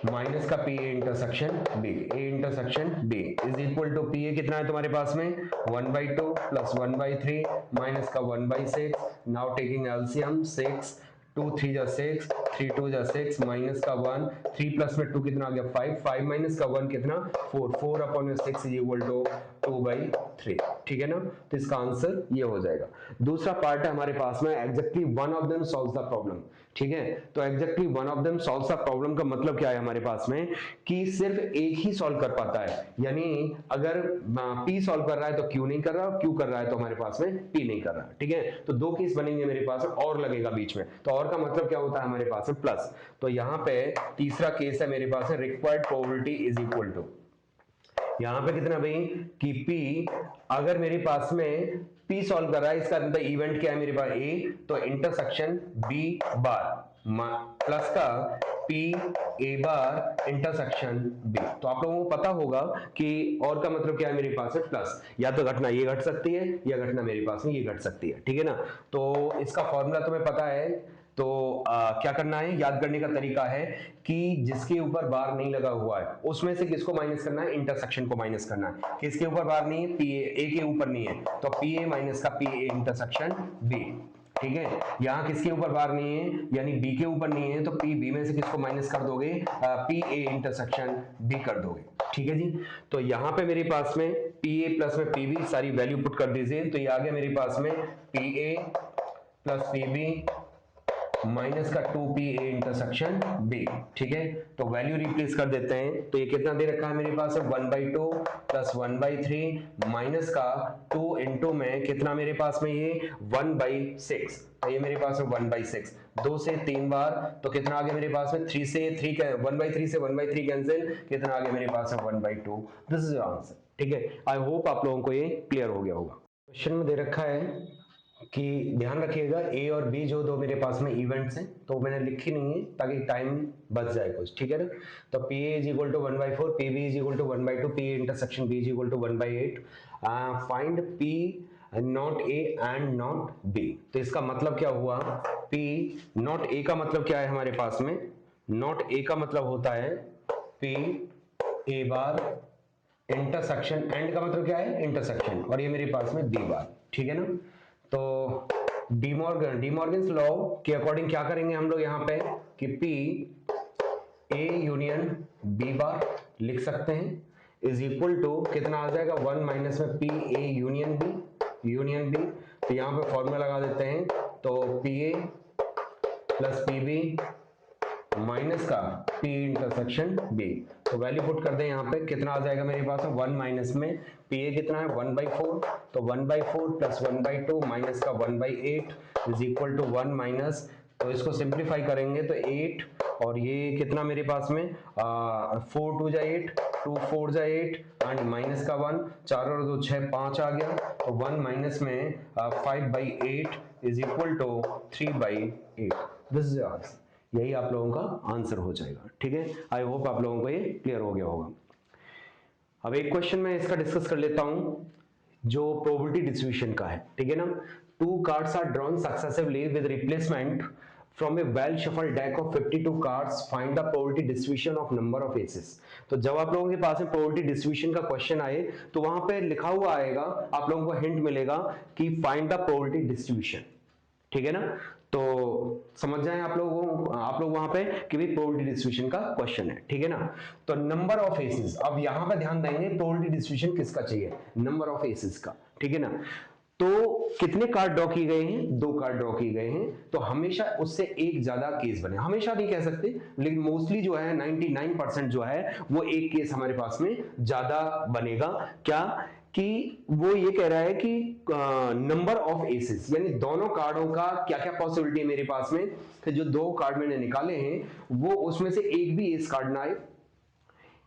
minus का P A intersection B, A intersection B is equal to P A कितना है तुम्हारे पास में 1/2 प्लस 1/3 माइनस का 1/6। नाउ टेकिंग एलसीएम 6 2 3 जा 6 3 2 जा 6 माइनस का 1 3 प्लस में 2 कितना आ गया 5 5 माइनस का 1 कितना 4 4/6 इज इक्वल टू 2/3, ठीक है ना। तो इसका आंसर ये हो जाएगा। दूसरा पार्ट है हमारे पास में exactly one of them solves the problem, ठीक है। तो exactly one of them solves the problem का मतलब क्या है हमारे पास में, कि सिर्फ एक ही सॉल्व कर पाता है। यानी अगर P सॉल्व कर रहा है तो Q नहीं कर रहा, Q कर रहा है तो हमारे पास में P नहीं कर रहा, ठीक है। तो दो केस बनेंगे मेरे पास में, और लगेगा बीच में, तो और का मतलब क्या होता है हमारे पास में प्लस। तो यहाँ पे तीसरा केस है मेरे पास में required probability is equal to, यहाँ पे कितना भाई कि P अगर मेरे पास में P सॉल्व कर रहा है, इसका मतलब इवेंट क्या है मेरे पास A, तो इंटरसेक्शन B बार प्लस का P A bar intersection B। तो आप लोगों को पता होगा कि और का मतलब क्या है मेरे पास है प्लस, या तो घटना ये घट सकती है या घटना मेरे पास में ये घट सकती है, ठीक है ना। तो इसका फॉर्मूला तुम्हें पता है, तो क्या करना है, याद करने का तरीका है कि जिसके ऊपर बार नहीं लगा हुआ है उसमें से किसको माइनस करना है, इंटरसेक्शन को माइनस करना है। किसके ऊपर बार नहीं है, A के ऊपर नहीं है, तो PA माइनस का PA इंटरसेक्शन B, ठीक है। यहाँ किसके ऊपर बार नहीं है, यानी B के ऊपर नहीं है, तो B में से किसको माइनस कर दोगे, PA इंटरसेक्शन B कर दोगे, ठीक है जी। तो यहाँ पे मेरे पास में PA प्लस में PB सारी वैल्यू पुट कर दीजिए, तो ये आ गया मेरे पास में PA प्लस PB माइनस का 2p a इंटरसेक्शन b, ठीक है। तो वैल्यू रिप्लेस कर देते हैं, तो ये कितना दे रखा है मेरे पास है 1/2 प्लस 1/3 माइनस का 2 इंटू में कितना मेरे पास में ये 1/6, तो ये मेरे पास में 1/6, 2 से 3 बार तो कितना आ गया मेरे पास में 3 से 3 1/3 से 1/3 कैंसिल, कितना आ गया मेरे पास में 1/2। दिस इज आंसर, ठीक है। आई होप आप लोगों को ये क्लियर हो गया होगा। क्वेश्चन में दे रखा है कि ध्यान रखिएगा a और b जो दो मेरे पास में इवेंट्स हैं, तो मैंने लिखी नहीं है ताकि टाइम बच जाए कुछ, ठीक है ना। तो pa is equal to 1/4, pb is equal to 1/2, pa intersection b is equal to 1/8, find p not a and not b। तो इसका मतलब क्या हुआ, p नॉट a का मतलब क्या है हमारे पास में, नॉट a का मतलब होता है p a bar intersection, and का मतलब क्या है इंटरसेक्शन, और ये मेरे पास में b बार, ठीक है ना। तो डीमॉर्गन्स लॉ के अकॉर्डिंग क्या करेंगे हम लोग यहाँ पे कि P A यूनियन B बार लिख सकते हैं इज इक्वल टू कितना आ जाएगा 1 माइनस में P A यूनियन B। तो यहाँ पे फॉर्मूला लगा देते हैं, तो P A plus P B minus का P इंटरसेक्शन B। तो वैल्यू पुट कर दें यहाँ पे, कितना आ जाएगा मेरे पास 1 माइनस में P A कितना है 1/4, तो 1/4 प्लस 1/2 माइनस का 1/8 इज इक्वल टू 1 माइनस, तो इसको सिंप्लीफाई करेंगे तो 8, और ये कितना मेरे पास में 4 2 जा 8, 2 4 जा 8 एंड माइनस का 1, 4 और 2 6 5 आ गया, तो 1 माइनस में 5/8 is equal to 3/8। This is answer, यही आप लोगों का आंसर हो जाएगा, ठीक है। आई होप आप लोगों को ये क्लियर हो गया होगा। अब एक क्वेश्चन मैं इसका डिस्कस कर लेता हूं जो प्रोबेबिलिटी डिस्ट्रीब्यूशन का है, ठीक है ना। 2 cards are drawn successively with replacement from a well shuffled deck of 52 cards, find the probability distribution of number of aces. तो जब आप लोगों के पास में प्रोबेबिलिटी डिस्ट्रीब्यूशन का क्वेश्चन आए तो वहां पे लिखा हुआ आएगा, आप लोगों को हिंट मिलेगा कि फाइंड द प्रोबेबिलिटी डिस्ट्रीब्यूशन, ठीक है ना। तो समझ जाएं आप लोग वहां पे कि भाई प्रोबेबिलिटी डिस्ट्रीब्यूशन का क्वेश्चन है, ठीक है ना। तो नंबर ऑफ एसेस, अब यहां पे ध्यान देंगे प्रोबेबिलिटी डिस्ट्रीब्यूशन किसका चाहिए, नंबर ऑफ एसेस का, ठीक है ना। तो कितने कार्ड ड्रॉ किए गए हैं, 2 कार्ड ड्रॉ किए गए हैं, तो हमेशा उससे एक ज्यादा केस बने, हमेशा नहीं कह सकते लेकिन मोस्टली जो है 99% जो है वो एक केस हमारे पास में ज्यादा बनेगा। क्या कि वो ये कह रहा है कि नंबर ऑफ एसेस, यानी दोनों कार्डों का क्या क्या पॉसिबिलिटी है मेरे पास में, कि जो 2 कार्ड मैंने निकाले हैं वो उसमें से एक भी एस कार्ड ना आए,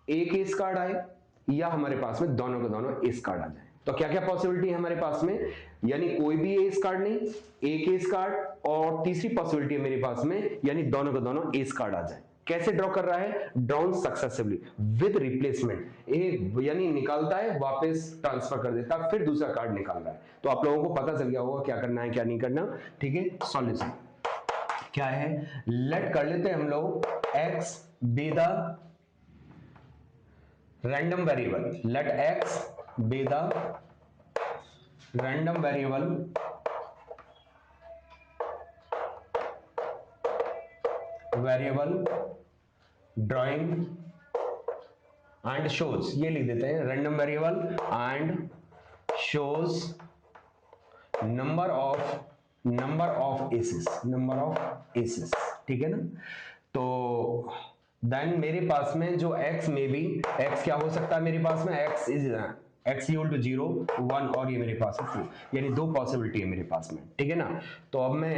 एक एस कार्ड आए, या हमारे पास में दोनों के दोनों एस कार्ड आ जाए। तो क्या क्या पॉसिबिलिटी है हमारे पास में, यानी कोई भी एस कार्ड नहीं, एक एस कार्ड, और तीसरी पॉसिबिलिटी है मेरे पास में यानी दोनों के दोनों एस कार्ड आ जाए। कैसे ड्रॉ कर रहा है, ड्रॉन सक्सेसिवली विद रिप्लेसमेंट, एक यानी निकालता है वापस ट्रांसफर कर देता है, फिर दूसरा कार्ड निकाल रहा है। तो आप लोगों को पता चल गया होगा क्या करना है क्या नहीं करना, ठीक है। सॉल्यूशन क्या है, लेट कर लेते हैं हम लोग x be the random variable, let x be the random variable drawing and shows, ये लिख देते हैं random variable and shows number of aces, ठीक है ना। तो देन मेरे पास में जो x में भी x क्या हो सकता है मेरे पास में, x इक्वल टू 0 1 और ये मेरे पास है 2, यानी 2 पॉसिबिलिटी है मेरे पास में, ठीक है ना। तो अब मैं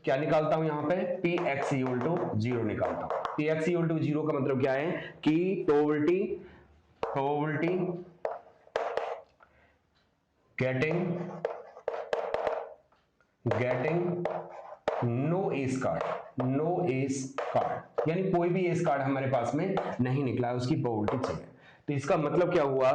क्या निकालता हूं यहाँ पे, px इक्वल टू 0 निकालता हूं। px इक्वल टू 0 का मतलब क्या है कि probability getting no ace card, यानी कोई भी एस कार्ड हमारे पास में नहीं निकला है, उसकी प्रोबेबिलिटी चाहिए। तो इसका मतलब क्या हुआ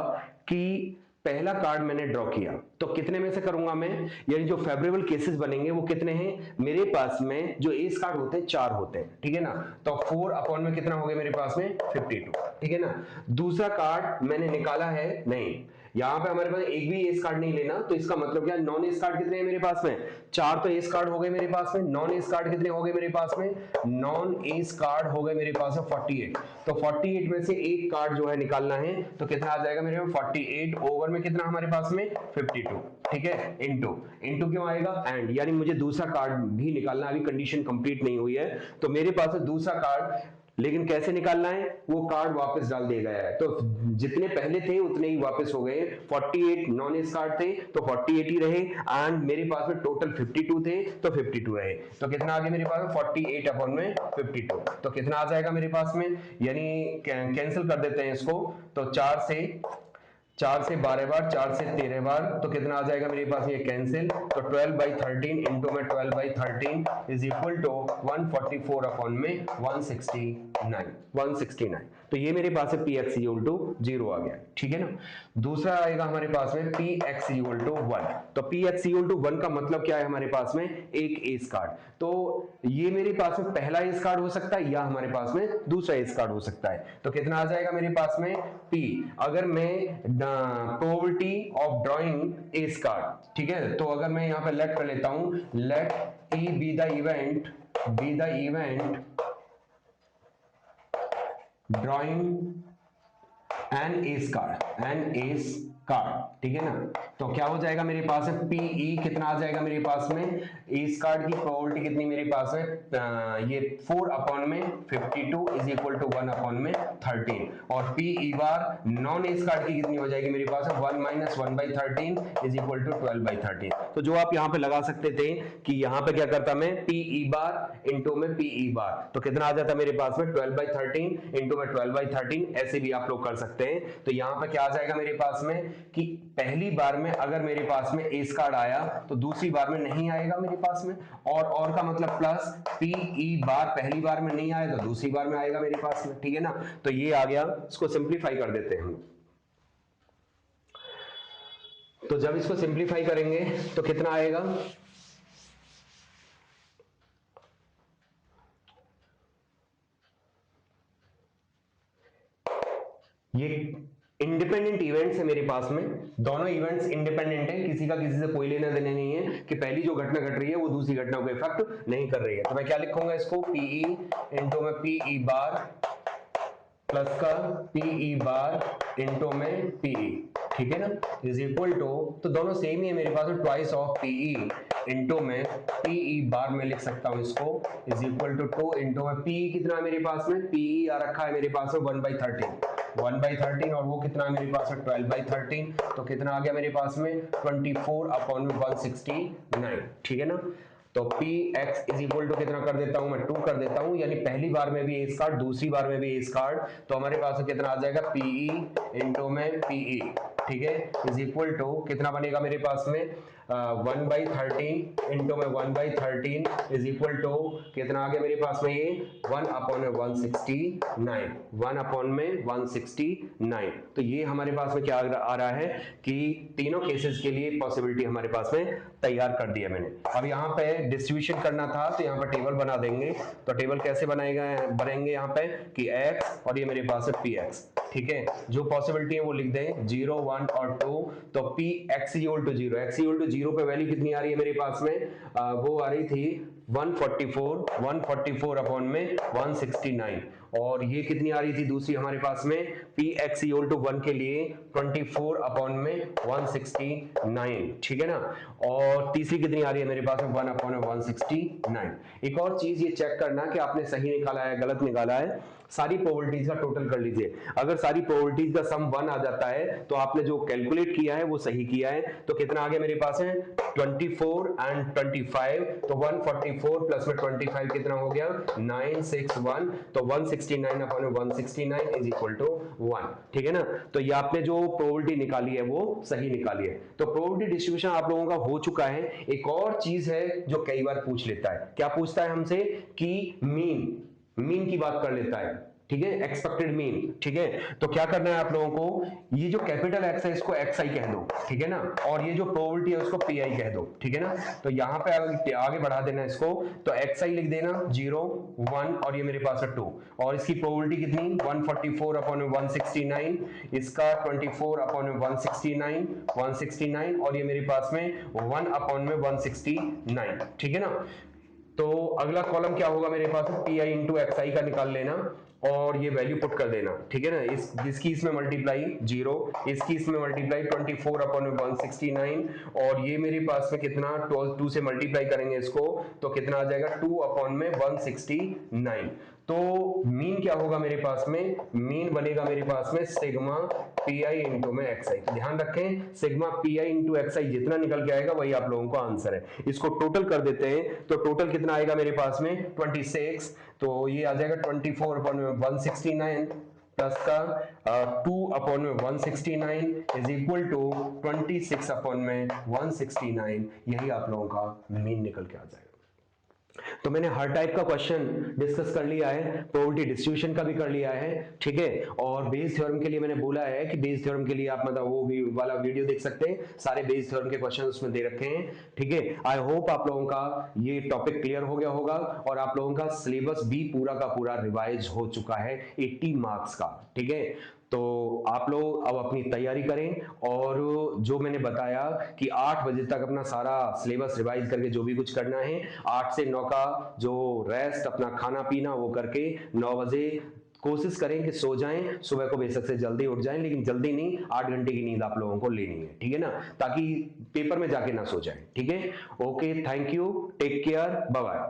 कि पहला कार्ड मैंने ड्रॉ किया, तो कितने में से करूंगा मैं, यानी जो फेवरेबल केसेस बनेंगे वो कितने हैं मेरे पास में, जो एस कार्ड होते हैं 4 होते हैं, ठीक है ना। तो 4 अपॉन में कितना हो गया मेरे पास में 52, ठीक है ना। दूसरा कार्ड मैंने निकाला है नहीं, यहाँ पे हमारे पास एक भी एस कार्ड नहीं लेना, तो इसका मतलब क्या, नॉन एस कार्ड कितने हैं मेरे पास में, 4 तो एस कार्ड हो गए मेरे पास में, नॉन एस कार्ड कितने हो गए मेरे पास में, नॉन एस कार्ड हो गए मेरे पास में 48। तो 48 में से एक कार्ड जो है निकालना है, तो कितना आ जाएगा मेरे पास 48 ओवर में कितना हमारे पास में 52, ठीक है, इनटू इनटू क्यों आएगा एंड, यानी मुझे दूसरा कार्ड भी निकालना, अभी कंडीशन कंप्लीट नहीं हुई है, तो मेरे पास है दूसरा कार्ड, लेकिन कैसे निकालना है, वो कार्ड वापस डाल दिया गया है, तो जितने पहले थे उतने ही वापस हो गए, 48 नॉन एस कार्ड थे तो 48 ही रहे, एंड मेरे पास में टोटल 52 थे तो 52 रहे, तो कितना आ गया मेरे पास में 48 अपॉन में 52, तो कितना आ जाएगा मेरे पास में, यानी कैंसिल कर देते हैं इसको, तो 4 से 12 बार, 4 से 13 बार, तो कितना आ जाएगा मेरे पास ये कैंसिल, तो 12/13 इंटू में 12/13 इज इक्वल टू 144 अपॉन में 169, तो ये मेरे पास है px इक्वल टू 0 आ गया, ठीक है ना। दूसरा आएगा हमारे पास में px इक्वल टू 1, तो px इक्वल टू 1 का मतलब क्या है हमारे पास में, एक एस कार्ड, तो ये मेरे पास में पहला एस कार्ड हो सकता है या हमारे पास में दूसरा एस कार्ड हो सकता है, तो कितना आ जाएगा मेरे पास में p, अगर मैं probability of drawing S card, ठीक है, तो अगर मैं यहाँ पे लेट कर लेता हूं, let e be the event drawing an ace card, ठीक है ना, तो क्या हो जाएगा मेरे पास है पीई, कितना आ जाएगा मेरे पास में, एस कार्ड की प्रोबेबिलिटी कितनी मेरे पास है, ये 4 अपॉन में 52 इज इक्वल टू 1 अपॉन में 13, और पीई बार नॉन एस कार्ड की कितनी हो जाएगी मेरे पास है 1 माइनस 1/13 इज इक्वल टू 12/13, तो जो आप यहाँ पे लगा सकते थे कि यहाँ पे क्या करता मैं, पीई बार इंटू में पीई बार, तो कितना आ जाता मेरे पास में 12/13 इंटू में 12/13, ऐसे भी आप लोग कर सकते हैं, तो यहाँ पे क्या आ जाएगा मेरे पास में कि पहली बार में अगर मेरे पास में एस कार्ड आया तो दूसरी बार में नहीं आएगा मेरे पास में, और का मतलब प्लस पीई बार पहली बार में नहीं आया तो दूसरी बार में आएगा मेरे पास में, ठीक है ना, तो ये आ गया, इसको सिंप्लीफाई कर देते हैं हम, तो जब इसको सिंप्लीफाई करेंगे तो कितना आएगा, ये इंडिपेंडेंट इवेंट्स है मेरे पास में, दोनों इवेंट्स इंडिपेंडेंट है, किसी का किसी से कोई लेना देना नहीं है कि पहली जो घटना घट रही है वो दूसरी घटना को इफेक्ट नहीं कर रही है, तो मैं क्या लिखूंगा इसको, पीई इंटू में पीई बार प्लस का पीई बार इंटू में पीई, ठीक है ना, इज इक्वल टू, तो दोनों सेम ही है मेरे पास में, ट्वाइस ऑफ पीई इंटू में पीई बार में लिख सकता हूं इसको, इज इक्वल टू 2 इंटू में पीई कितना है मेरे पास में, पीई आ रखा है मेरे पास में 1/13 और वो कितना है मेरे पास में 12/13, तो कितना आ गया मेरे पास में 24 अपॉन में 169, ठीक है ना, तो px इज इक्वल टू कितना कर देता हूं मैं 2 कर देता हूं, यानी पहली बार में भी एस कार्ड दूसरी बार में भी एस कार्ड, तो हमारे पास कितना आ जाएगा pe इंटू में pe, ठीक है, इज इक्वल टू कितना बनेगा मेरे पास में 1/13 इंटू में 1/13 इज इक्वल टू कितना आ गया मेरे पास में, ये 1 अपॉन में 169, तो ये हमारे पास में क्या आ रहा है कि तीनों केसेस के लिए पॉसिबिलिटी हमारे पास में तैयार कर दिया मैंने। अब यहाँ पे डिस्ट्रीब्यूशन करना था तो यहाँ पर टेबल बना देंगे, तो टेबल कैसे बनेंगे यहाँ पे कि x और ये मेरे पास है px, ठीक है, जो पॉसिबिलिटी है वो लिख दें 0, 1 और 2, तो px equal to 0, x equal to 0 पे वैल्यू कितनी आ रही है मेरे पास में, वो आ रही थी 144 अपॉन में 169, और ये कितनी आ रही थी दूसरी हमारे पास में px इक्वल टू 1 के लिए 24 अपॉन में 169, ठीक है ना, और तीसरी कितनी आ रही है मेरे पास में 1 अपॉन में 169। एक और चीज ये चेक करना कि आपने सही निकाला है गलत निकाला है, सारी प्रोबेबिलिटीज का टोटल कर लीजिए, अगर सारी प्रोबेबिलिटीज का सम 1 आ जाता है तो आपने जो कैलकुलेट किया है वो सही किया है, तो कितना आ गया मेरे पास है 24 एंड 25, तो 144 प्लस में 25 कितना हो गया 961, तो 169 अपॉन 169 इज इक्वल टू 1, ठीक है ना, तो ये आपने जो प्रोबेबिलिटी निकाली है वो सही निकाली है, तो प्रोबेबिलिटी डिस्ट्रीब्यूशन आप लोगों का हो चुका है। एक और चीज है जो कई बार पूछ लेता है, क्या पूछता है हमसे कि मीन की बात कर लेता है, ठीक है, एक्सपेक्टेड मीन। ठीक है, तो क्या करना है आप लोगों को, ये जो कैपिटल एक्स है इसको एक्स आई कह दो, ठीक है ना, और ये जो प्रोबेबिलिटी है उसको पी आई कह दो, ठीक है ना। तो यहाँ पे आगे बढ़ा देना इसको, तो एक्स आई लिख देना 0 1 और ये मेरे पास है 2, और इसकी प्रोबेबिलिटी कितनी 144 अपॉन 169, इसका 24 अपॉन 169 और ये मेरे पास में 1 अपॉन में 169, ठीक है ना। तो अगला कॉलम क्या होगा मेरे पास, पी आई इंटू एक्स आई का निकाल लेना और ये वैल्यू पुट कर देना, ठीक है ना। इस जिसकी इसमें मल्टीप्लाई 0, इसकी इसमें मल्टीप्लाई 24 अपॉन 169 और ये मेरे पास में कितना 2 से मल्टीप्लाई करेंगे इसको तो कितना आ जाएगा 2 अपॉन में 169। तो मीन क्या होगा मेरे पास में, मीन बनेगा मेरे पास में सिग्मा पी आई इंटू में एक्स आई। तो ध्यान रखें sigma P I into X I जितना निकल के आएगा वही आप लोगों को आंसर है। इसको टोटल कर देते हैं तो टोटल कितना आएगा मेरे पास में 26, तो ये आ जाएगा 24 अपॉन में 169 प्लस का 2 अपॉन में 169 इज इक्वल टू 26 अपॉन में 169, यही आप लोगों का मीन निकल के आ जाएगा। तो मैंने हर टाइप का क्वेश्चन डिस्कस कर लिया है, प्रोबेबिलिटी डिस्ट्रीब्यूशन का भी कर लिया है, ठीक है। और बेस थ्योरम के लिए मैंने बोला है कि बेस थ्योरम के लिए आप मतलब वो भी वाला वीडियो देख सकते हैं, सारे बेस थ्योरम के क्वेश्चन उसमें दे रखे हैं, ठीक है। आई होप आप लोगों का ये टॉपिक क्लियर हो गया होगा और आप लोगों का सिलेबस भी पूरा का पूरा रिवाइज हो चुका है 80 मार्क्स का, ठीक है। तो आप लोग अब अपनी तैयारी करें और जो मैंने बताया कि 8 बजे तक अपना सारा सिलेबस रिवाइज करके जो भी कुछ करना है 8 से 9 का जो रेस्ट अपना खाना पीना वो करके 9 बजे कोशिश करें कि सो जाएं, सुबह को बेशक से जल्दी उठ जाएं लेकिन जल्दी नहीं, 8 घंटे की नींद आप लोगों को लेनी है, ठीक है ना, ताकि पेपर में जाके ना सो जाएं, ठीक है। Okay, thank you, take care, bye bye.